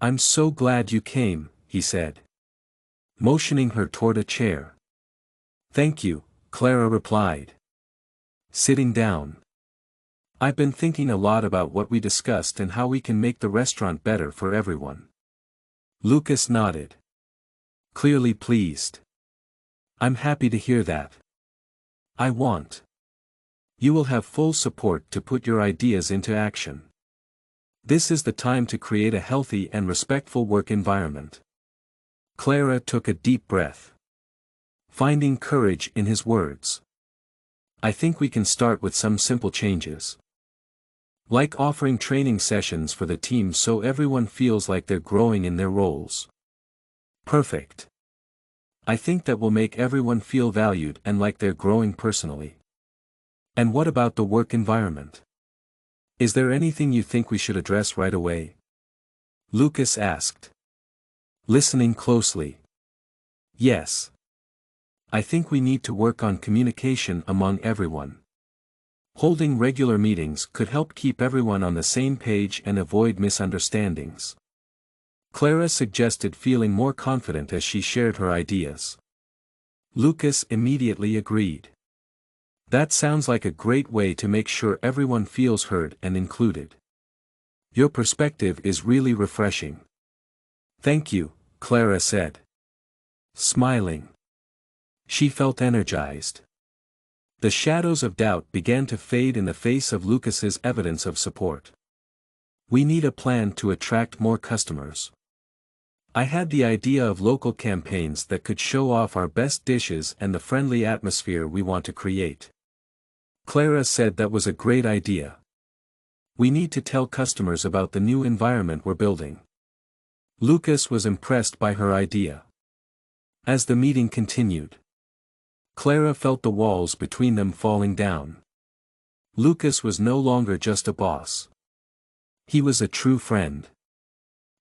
I'm so glad you came, he said, motioning her toward a chair. Thank you, Clara replied, sitting down. I've been thinking a lot about what we discussed and how we can make the restaurant better for everyone. Lucas nodded, clearly pleased. I'm happy to hear that. You will have full support to put your ideas into action. This is the time to create a healthy and respectful work environment. Clara took a deep breath, finding courage in his words. I think we can start with some simple changes, like offering training sessions for the team so everyone feels like they're growing in their roles. Perfect. I think that will make everyone feel valued and like they're growing personally. And what about the work environment? Is there anything you think we should address right away? Lucas asked, listening closely. Yes. I think we need to work on communication among everyone. Holding regular meetings could help keep everyone on the same page and avoid misunderstandings. Clara suggested, feeling more confident as she shared her ideas. Lucas immediately agreed. That sounds like a great way to make sure everyone feels heard and included. Your perspective is really refreshing. Thank you, Clara said, smiling. She felt energized. The shadows of doubt began to fade in the face of Lucas's evidence of support. We need a plan to attract more customers. I had the idea of local campaigns that could show off our best dishes and the friendly atmosphere we want to create. Clara said that was a great idea. We need to tell customers about the new environment we're building. Lucas was impressed by her idea. As the meeting continued, Clara felt the walls between them falling down. Lucas was no longer just a boss. He was a true friend.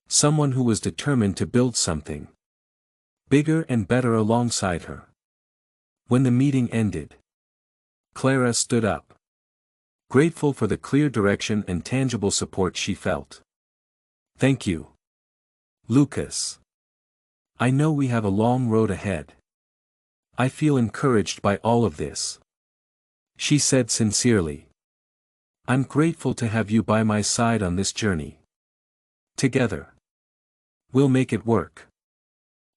Someone who was determined to build something bigger and better alongside her. When the meeting ended, Clara stood up, grateful for the clear direction and tangible support she felt. Thank you, Lucas. I know we have a long road ahead. I feel encouraged by all of this, she said sincerely. I'm grateful to have you by my side on this journey. Together, we'll make it work.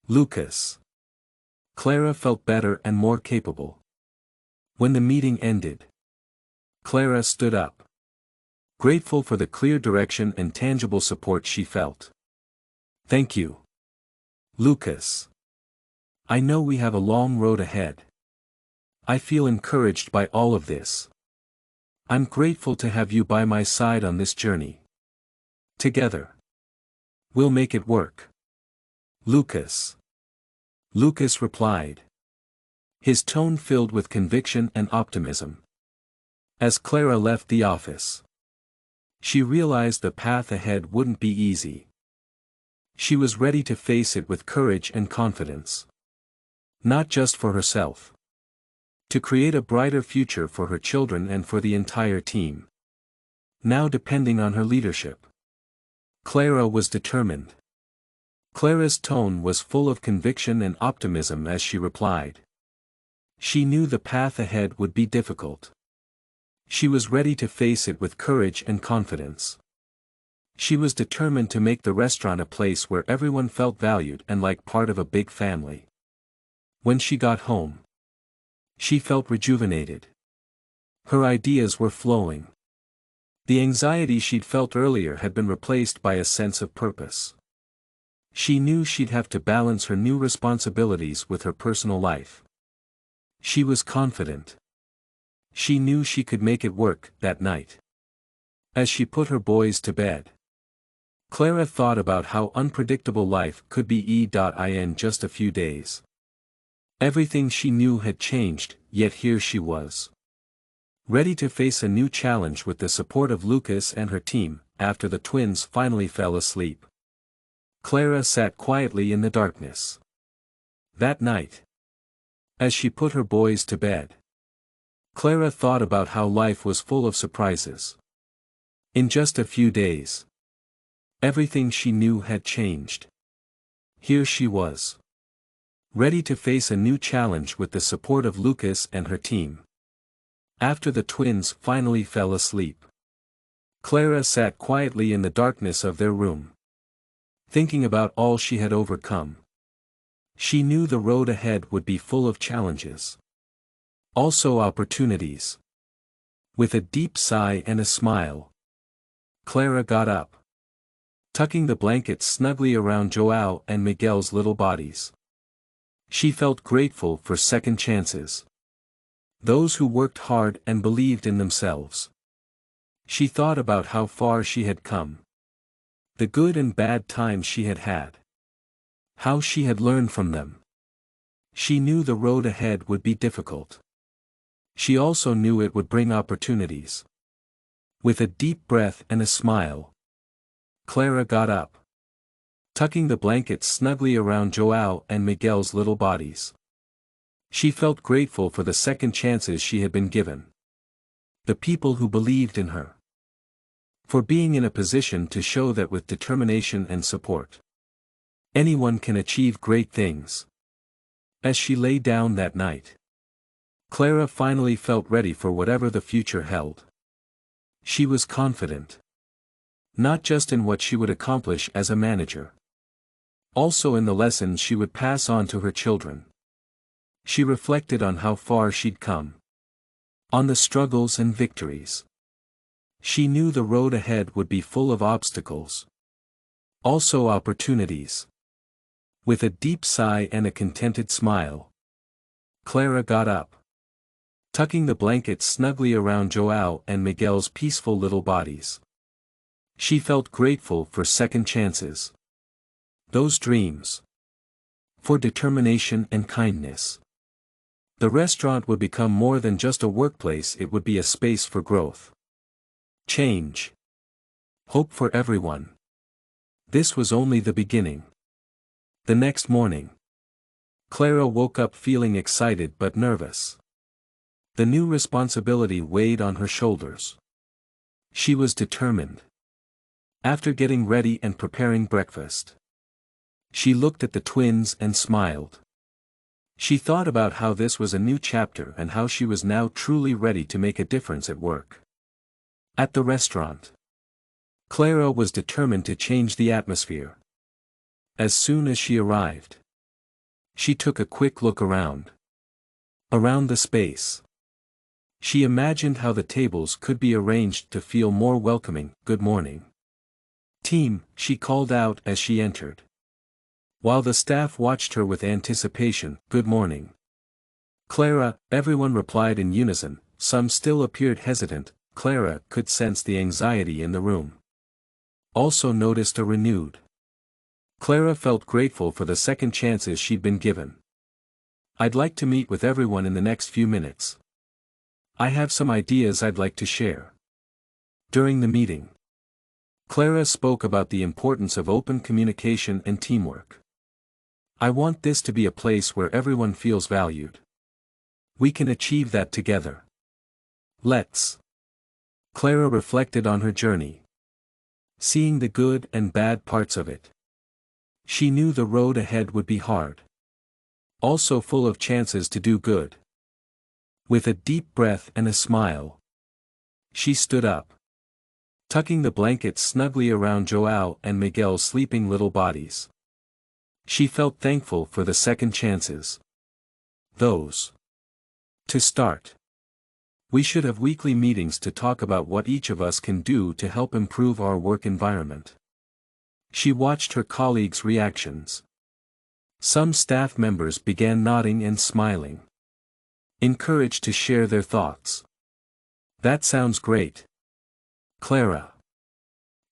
Lucas. Clara felt better and more capable. When the meeting ended, Clara stood up, grateful for the clear direction and tangible support she felt. Thank you, Lucas. I know we have a long road ahead. I feel encouraged by all of this. I'm grateful to have you by my side on this journey. Together, we'll make it work. Lucas. Lucas replied, his tone filled with conviction and optimism. As Clara left the office, she realized the path ahead wouldn't be easy. She was ready to face it with courage and confidence. Not just for herself. To create a brighter future for her children and for the entire team. Now depending on her leadership. Clara was determined. Clara's tone was full of conviction and optimism as she replied. She knew the path ahead would be difficult. She was ready to face it with courage and confidence. She was determined to make the restaurant a place where everyone felt valued and like part of a big family. When she got home, she felt rejuvenated. Her ideas were flowing. The anxiety she'd felt earlier had been replaced by a sense of purpose. She knew she'd have to balance her new responsibilities with her personal life. She was confident. She knew she could make it work that night. As she put her boys to bed, Clara thought about how unpredictable life could be in just a few days. Everything she knew had changed, yet here she was, ready to face a new challenge with the support of Lucas and her team. After the twins finally fell asleep, Clara sat quietly in the darkness. That night, as she put her boys to bed, Clara thought about how life was full of surprises. In just a few days, everything she knew had changed. Here she was, ready to face a new challenge with the support of Lucas and her team. After the twins finally fell asleep, Clara sat quietly in the darkness of their room, thinking about all she had overcome. She knew the road ahead would be full of challenges. Also opportunities. With a deep sigh and a smile, Clara got up, tucking the blankets snugly around João and Miguel's little bodies. She felt grateful for second chances. Those who worked hard and believed in themselves. She thought about how far she had come. The good and bad times she had had. How she had learned from them. She knew the road ahead would be difficult. She also knew it would bring opportunities. With a deep breath and a smile, Clara got up, tucking the blankets snugly around João and Miguel's little bodies. She felt grateful for the second chances she had been given. The people who believed in her. For being in a position to show that with determination and support, anyone can achieve great things. As she lay down that night, Clara finally felt ready for whatever the future held. She was confident. Not just in what she would accomplish as a manager. Also in the lessons she would pass on to her children. She reflected on how far she'd come. On the struggles and victories. She knew the road ahead would be full of obstacles. Also opportunities. With a deep sigh and a contented smile, Clara got up. Tucking the blankets snugly around João and Miguel's peaceful little bodies. She felt grateful for second chances. Those dreams. For determination and kindness. The restaurant would become more than just a workplace, it would be a space for growth. Change. Hope for everyone. This was only the beginning. The next morning, Clara woke up feeling excited but nervous. The new responsibility weighed on her shoulders. She was determined. After getting ready and preparing breakfast, she looked at the twins and smiled. She thought about how this was a new chapter and how she was now truly ready to make a difference at work. At the restaurant, Clara was determined to change the atmosphere. As soon as she arrived, she took a quick look around. Around the space. She imagined how the tables could be arranged to feel more welcoming. Good morning, team, she called out as she entered. While the staff watched her with anticipation, good morning, Clara, everyone replied in unison. Some still appeared hesitant. Clara could sense the anxiety in the room. Also noticed a renewed. Clara felt grateful for the second chances she'd been given. I'd like to meet with everyone in the next few minutes. I have some ideas I'd like to share. During the meeting, Clara spoke about the importance of open communication and teamwork. I want this to be a place where everyone feels valued. We can achieve that together. Let's. Clara reflected on her journey. Seeing the good and bad parts of it. She knew the road ahead would be hard. Also full of chances to do good. With a deep breath and a smile, she stood up. Tucking the blankets snugly around João and Miguel's sleeping little bodies. She felt thankful for the second chances. Those. To start. We should have weekly meetings to talk about what each of us can do to help improve our work environment. She watched her colleagues' reactions. Some staff members began nodding and smiling. Encouraged to share their thoughts. That sounds great, Clara.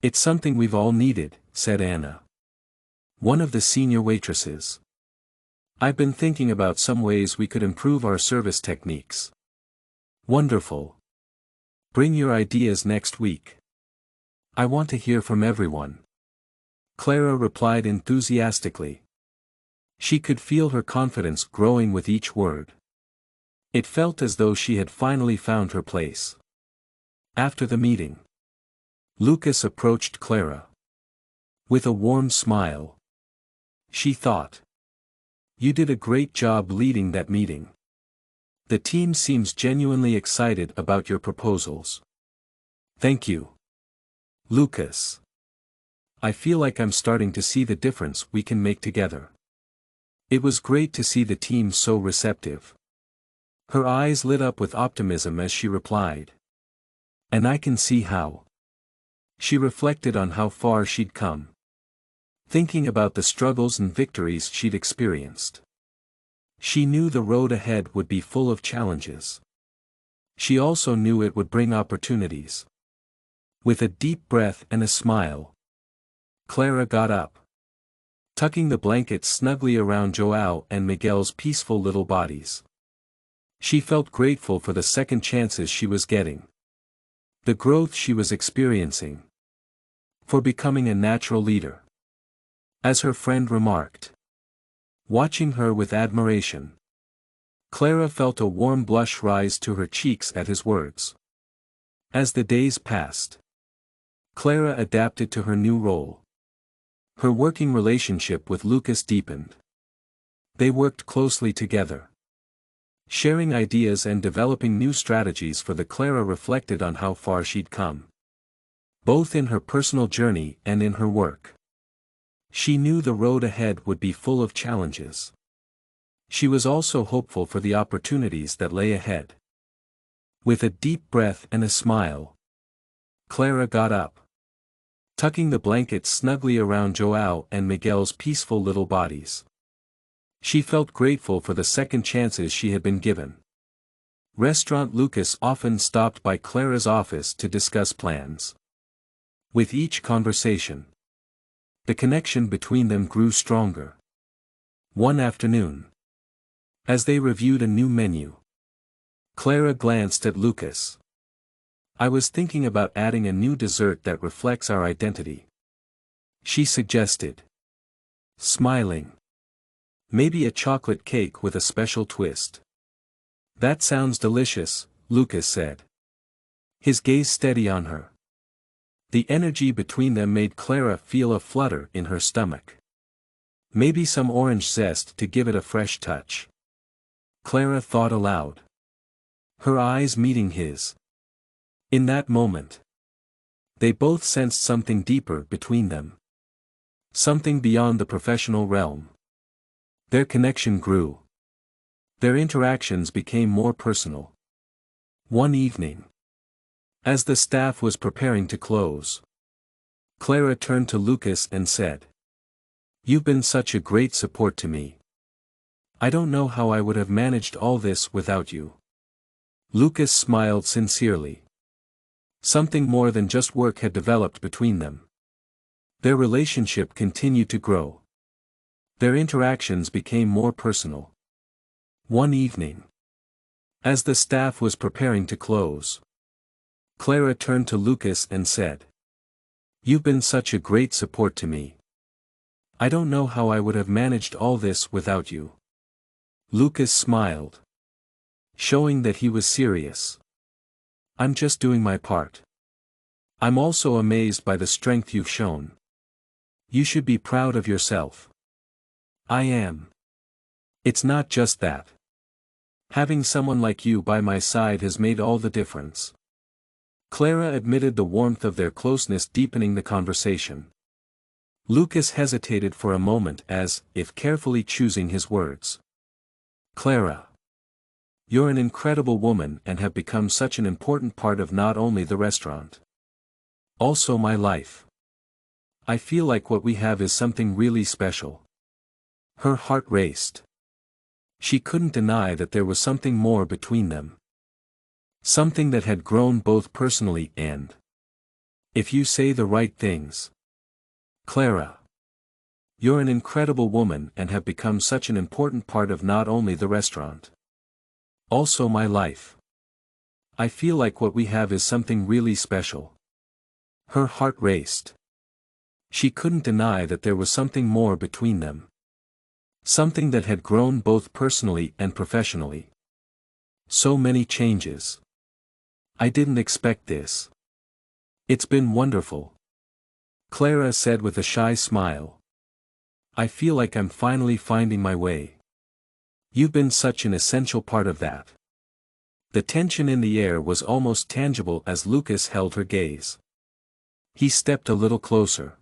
It's something we've all needed, said Anna, one of the senior waitresses. I've been thinking about some ways we could improve our service techniques. Wonderful. Bring your ideas next week. I want to hear from everyone. Clara replied enthusiastically. She could feel her confidence growing with each word. It felt as though she had finally found her place. After the meeting, Lucas approached Clara. With a warm smile. She thought. You did a great job leading that meeting. The team seems genuinely excited about your proposals. Thank you, Lucas. I feel like I'm starting to see the difference we can make together. It was great to see the team so receptive. Her eyes lit up with optimism as she replied. And I can see how. She reflected on how far she'd come. Thinking about the struggles and victories she'd experienced. She knew the road ahead would be full of challenges. She also knew it would bring opportunities. With a deep breath and a smile, Clara got up. Tucking the blankets snugly around João and Miguel's peaceful little bodies. She felt grateful for the second chances she was getting. The growth she was experiencing. For becoming a natural leader. As her friend remarked. Watching her with admiration. Clara felt a warm blush rise to her cheeks at his words. As the days passed, Clara adapted to her new role. Her working relationship with Lucas deepened. They worked closely together. Sharing ideas and developing new strategies for the Clara reflected on how far she'd come. Both in her personal journey and in her work. She knew the road ahead would be full of challenges. She was also hopeful for the opportunities that lay ahead. With a deep breath and a smile, Clara got up, tucking the blankets snugly around João and Miguel's peaceful little bodies. She felt grateful for the second chances she had been given. Restaurant Lucas often stopped by Clara's office to discuss plans. With each conversation, the connection between them grew stronger. One afternoon, as they reviewed a new menu, Clara glanced at Lucas. "I was thinking about adding a new dessert that reflects our identity," she suggested, smiling. "Maybe a chocolate cake with a special twist." "That sounds delicious," Lucas said, his gaze steady on her. The energy between them made Clara feel a flutter in her stomach. "Maybe some orange zest to give it a fresh touch," Clara thought aloud, her eyes meeting his. In that moment, they both sensed something deeper between them. Something beyond the professional realm. Their connection grew. Their interactions became more personal. One evening, as the staff was preparing to close, Clara turned to Lucas and said, "You've been such a great support to me. I don't know how I would have managed all this without you." Lucas smiled sincerely. Something more than just work had developed between them. Their relationship continued to grow. Their interactions became more personal. One evening, as the staff was preparing to close, Clara turned to Lucas and said, "You've been such a great support to me. I don't know how I would have managed all this without you." Lucas smiled, showing that he was serious. "I'm just doing my part. I'm also amazed by the strength you've shown. You should be proud of yourself." "I am. It's not just that. Having someone like you by my side has made all the difference." Clara admitted, the warmth of their closeness deepening the conversation. Lucas hesitated for a moment as if carefully choosing his words. "Clara, you're an incredible woman and have become such an important part of not only the restaurant, also my life. I feel like what we have is something really special." Her heart raced. She couldn't deny that there was something more between them. Something that had grown both personally and, if you say the right things. "Clara, you're an incredible woman and have become such an important part of not only the restaurant, also my life. I feel like what we have is something really special." Her heart raced. She couldn't deny that there was something more between them. Something that had grown both personally and professionally. So many changes. "I didn't expect this. It's been wonderful," Clara said with a shy smile. "I feel like I'm finally finding my way. You've been such an essential part of that." The tension in the air was almost tangible as Lucas held her gaze. He stepped a little closer.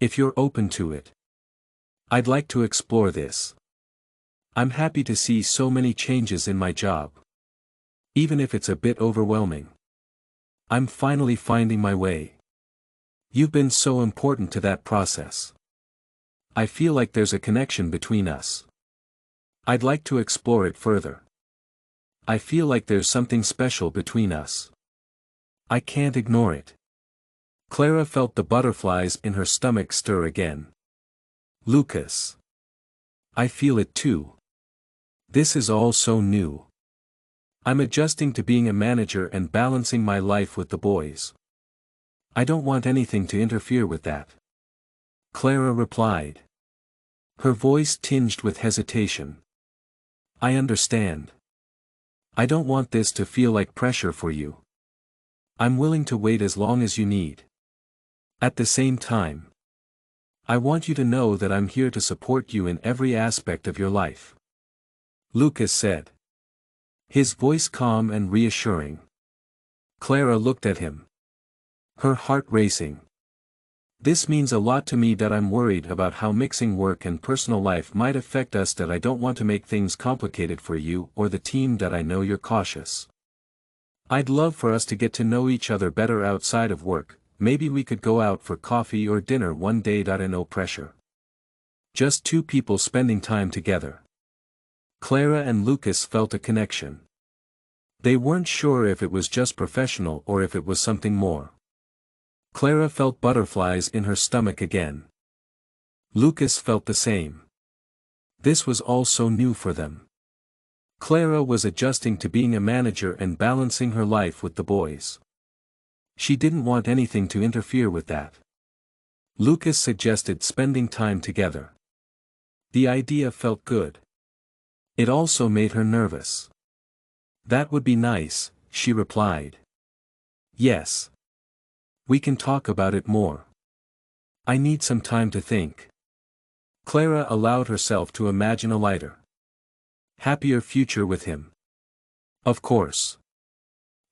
"If you're open to it, I'd like to explore this. I'm happy to see so many changes in my job. Even if it's a bit overwhelming. I'm finally finding my way. You've been so important to that process. I feel like there's a connection between us. I'd like to explore it further. I feel like there's something special between us. I can't ignore it." Clara felt the butterflies in her stomach stir again. "Lucas, I feel it too. This is all so new. I'm adjusting to being a manager and balancing my life with the boys. I don't want anything to interfere with that," Clara replied, her voice tinged with hesitation. "I understand. I don't want this to feel like pressure for you. I'm willing to wait as long as you need. At the same time, I want you to know that I'm here to support you in every aspect of your life," Lucas said, his voice calm and reassuring. Clara looked at him, her heart racing. "This means a lot to me that I'm worried about how mixing work and personal life might affect us, that I don't want to make things complicated for you or the team, that I know you're cautious." I'd love for us to get to know each other better outside of work. Maybe we could go out for coffee or dinner one day. No pressure. Just two people spending time together. Clara and Lucas felt a connection. They weren't sure if it was just professional or if it was something more. Clara felt butterflies in her stomach again. Lucas felt the same. This was all so new for them. Clara was adjusting to being a manager and balancing her life with the boys. She didn't want anything to interfere with that. Lucas suggested spending time together. The idea felt good. It also made her nervous. That would be nice, she replied. Yes. We can talk about it more. I need some time to think. Clara allowed herself to imagine a lighter, happier future with him. Of course.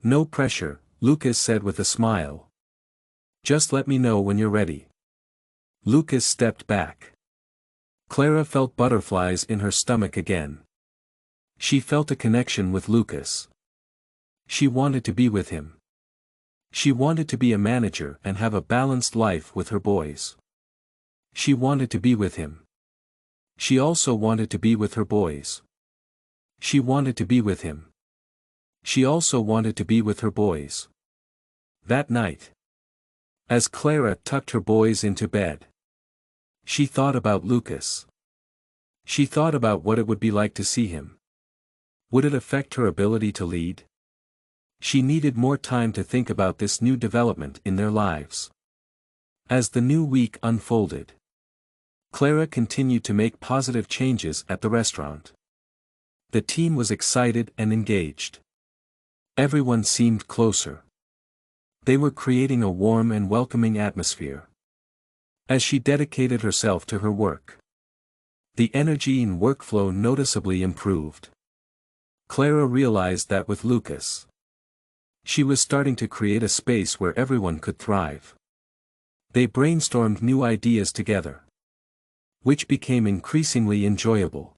No pressure, Lucas said with a smile. Just let me know when you're ready. Lucas stepped back. Clara felt butterflies in her stomach again. She felt a connection with Lucas. She wanted to be with him. She wanted to be a manager and have a balanced life with her boys. She wanted to be with him. She also wanted to be with her boys. She wanted to be with him. She also wanted to be with her boys. That night, as Clara tucked her boys into bed, she thought about Lucas. She thought about what it would be like to see him. Would it affect her ability to lead? She needed more time to think about this new development in their lives. As the new week unfolded, Clara continued to make positive changes at the restaurant. The team was excited and engaged. Everyone seemed closer. They were creating a warm and welcoming atmosphere. As she dedicated herself to her work, the energy and workflow noticeably improved. Clara realized that with Lucas, she was starting to create a space where everyone could thrive. They brainstormed new ideas together, which became increasingly enjoyable.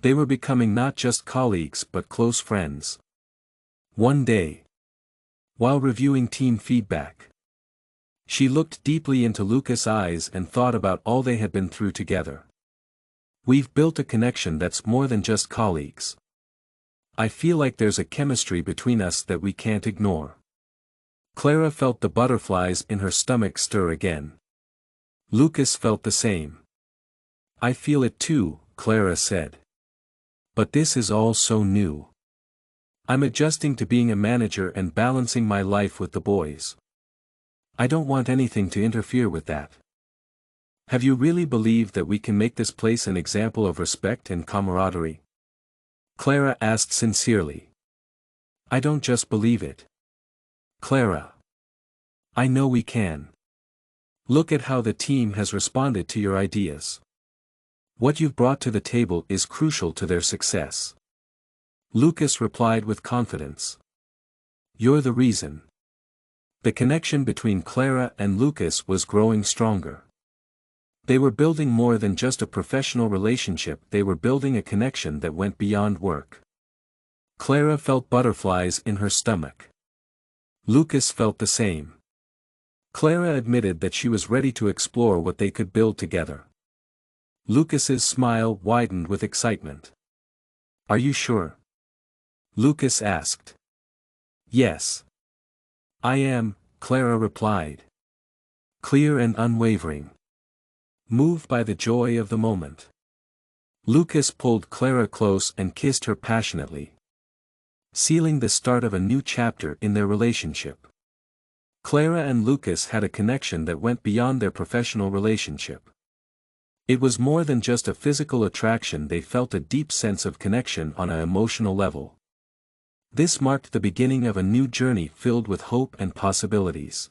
They were becoming not just colleagues but close friends. One day, while reviewing team feedback, she looked deeply into Lucas' eyes and thought about all they had been through together. We've built a connection that's more than just colleagues. I feel like there's a chemistry between us that we can't ignore. Clara felt the butterflies in her stomach stir again. Lucas felt the same. I feel it too, Clara said. But this is all so new. I'm adjusting to being a manager and balancing my life with the boys. I don't want anything to interfere with that. Have you really believed that we can make this place an example of respect and camaraderie? Clara asked sincerely. I don't just believe it. Clara. I know we can. Look at how the team has responded to your ideas. What you've brought to the table is crucial to their success. Lucas replied with confidence. You're the reason. The connection between Clara and Lucas was growing stronger. They were building more than just a professional relationship, they were building a connection that went beyond work. Clara felt butterflies in her stomach. Lucas felt the same. Clara admitted that she was ready to explore what they could build together. Lucas's smile widened with excitement. Are you sure? Lucas asked. Yes. I am, Clara replied. Clear and unwavering. Moved by the joy of the moment. Lucas pulled Clara close and kissed her passionately, sealing the start of a new chapter in their relationship. Clara and Lucas had a connection that went beyond their professional relationship. It was more than just a physical attraction, they felt a deep sense of connection on an emotional level. This marked the beginning of a new journey filled with hope and possibilities.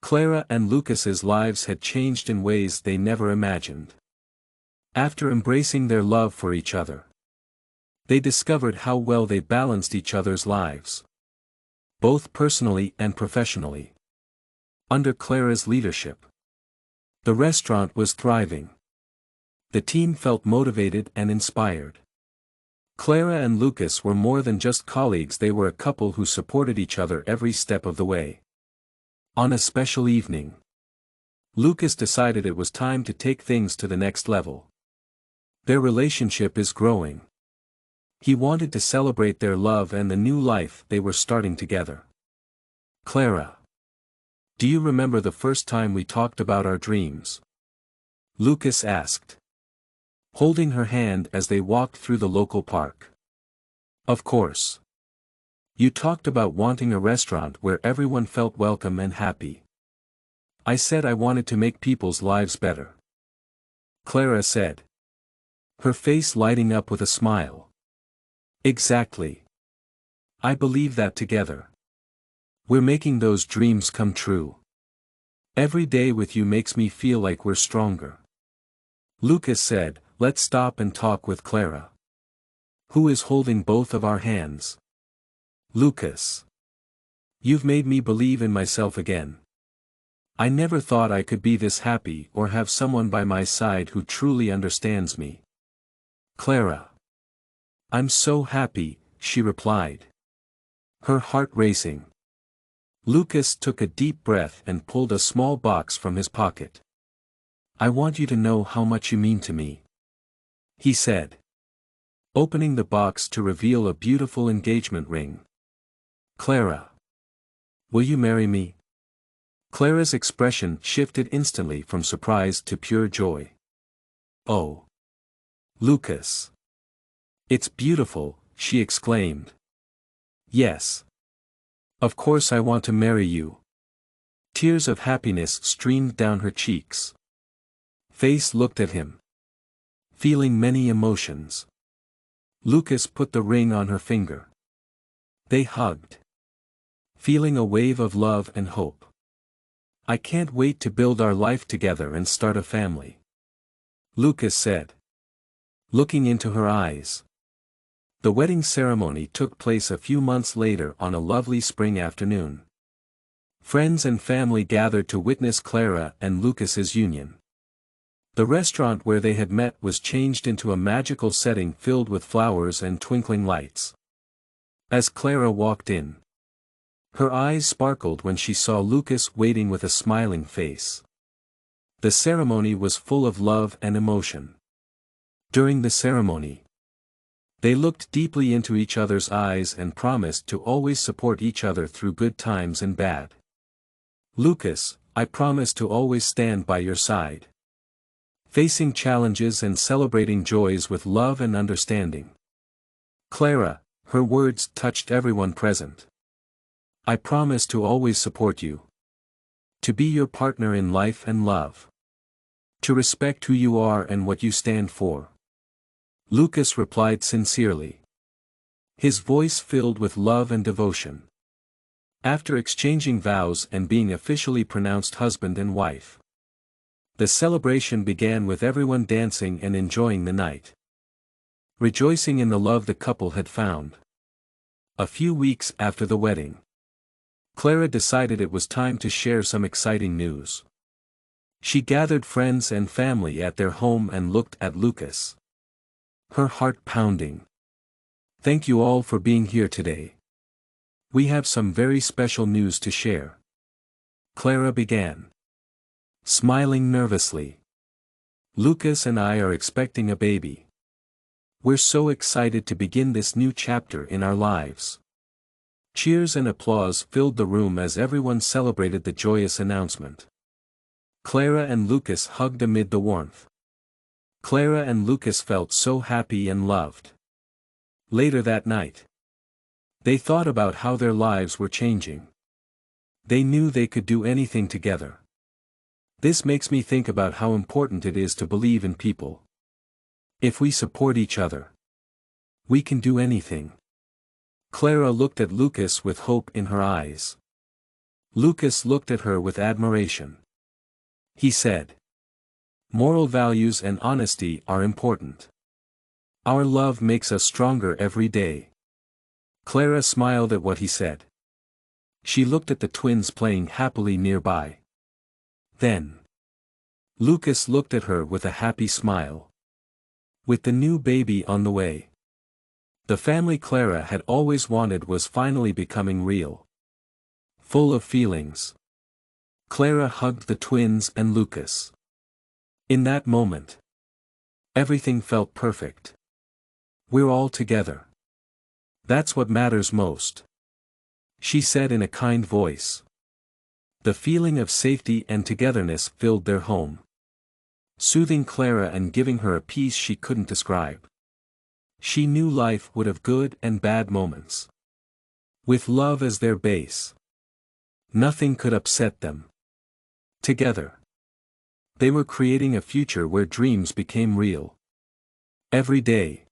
Clara and Lucas's lives had changed in ways they never imagined. After embracing their love for each other, they discovered how well they balanced each other's lives, both personally and professionally. Under Clara's leadership, the restaurant was thriving. The team felt motivated and inspired. Clara and Lucas were more than just colleagues, they were a couple who supported each other every step of the way. On a special evening, Lucas decided it was time to take things to the next level. Their relationship is growing. He wanted to celebrate their love and the new life they were starting together. Clara, do you remember the first time we talked about our dreams? Lucas asked, holding her hand as they walked through the local park. Of course. You talked about wanting a restaurant where everyone felt welcome and happy. I said I wanted to make people's lives better. Clara said, her face lighting up with a smile. Exactly. I believe that together. We're making those dreams come true. Every day with you makes me feel like we're stronger. Lucas said, let's stop and talk with Clara. Who is holding both of our hands? Lucas. You've made me believe in myself again. I never thought I could be this happy or have someone by my side who truly understands me. Clara. I'm so happy, she replied, her heart racing. Lucas took a deep breath and pulled a small box from his pocket. I want you to know how much you mean to me, he said, opening the box to reveal a beautiful engagement ring. Clara. Will you marry me? Clara's expression shifted instantly from surprise to pure joy. Oh. Lucas. It's beautiful, she exclaimed. Yes. Of course I want to marry you. Tears of happiness streamed down her cheeks. Face looked at him, feeling many emotions. Lucas put the ring on her finger. They hugged, feeling a wave of love and hope. I can't wait to build our life together and start a family, Lucas said, looking into her eyes. The wedding ceremony took place a few months later on a lovely spring afternoon. Friends and family gathered to witness Clara and Lucas's union. The restaurant where they had met was changed into a magical setting filled with flowers and twinkling lights. As Clara walked in, her eyes sparkled when she saw Lucas waiting with a smiling face. The ceremony was full of love and emotion. During the ceremony, they looked deeply into each other's eyes and promised to always support each other through good times and bad. Lucas, I promise to always stand by your side, facing challenges and celebrating joys with love and understanding. Clara, her words touched everyone present. I promise to always support you, to be your partner in life and love, to respect who you are and what you stand for. Lucas replied sincerely, his voice filled with love and devotion. After exchanging vows and being officially pronounced husband and wife, the celebration began with everyone dancing and enjoying the night, rejoicing in the love the couple had found. A few weeks after the wedding, Clara decided it was time to share some exciting news. She gathered friends and family at their home and looked at Lucas, her heart pounding. Thank you all for being here today. We have some very special news to share, Clara began, smiling nervously. Lucas and I are expecting a baby. We're so excited to begin this new chapter in our lives. Cheers and applause filled the room as everyone celebrated the joyous announcement. Clara and Lucas hugged amid the warmth. Clara and Lucas felt so happy and loved. Later that night, they thought about how their lives were changing. They knew they could do anything together. This makes me think about how important it is to believe in people. If we support each other, we can do anything. Clara looked at Lucas with hope in her eyes. Lucas looked at her with admiration. He said, moral values and honesty are important. Our love makes us stronger every day. Clara smiled at what he said. She looked at the twins playing happily nearby. Then, Lucas looked at her with a happy smile. With the new baby on the way, The family Clara had always wanted was finally becoming real. Full of feelings, Clara hugged the twins and Lucas. In that moment, everything felt perfect. We're all together. That's what matters most, she said in a kind voice. The feeling of safety and togetherness filled their home, soothing Clara and giving her a peace she couldn't describe. She knew life would have good and bad moments. With love as their base, nothing could upset them. Together, they were creating a future where dreams became real. Every day,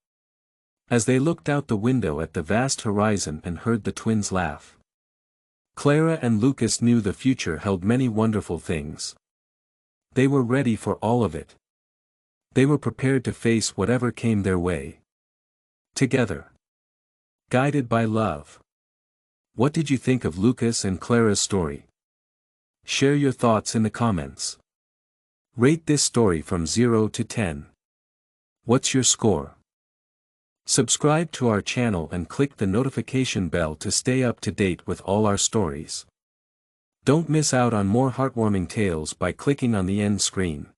as they looked out the window at the vast horizon and heard the twins laugh, Clara and Lucas knew the future held many wonderful things. They were ready for all of it. They were prepared to face whatever came their way. Together, guided by love. What did you think of Lucas and Clara's story? Share your thoughts in the comments. Rate this story from 0 to 10. What's your score? Subscribe to our channel and click the notification bell to stay up to date with all our stories. Don't miss out on more heartwarming tales by clicking on the end screen.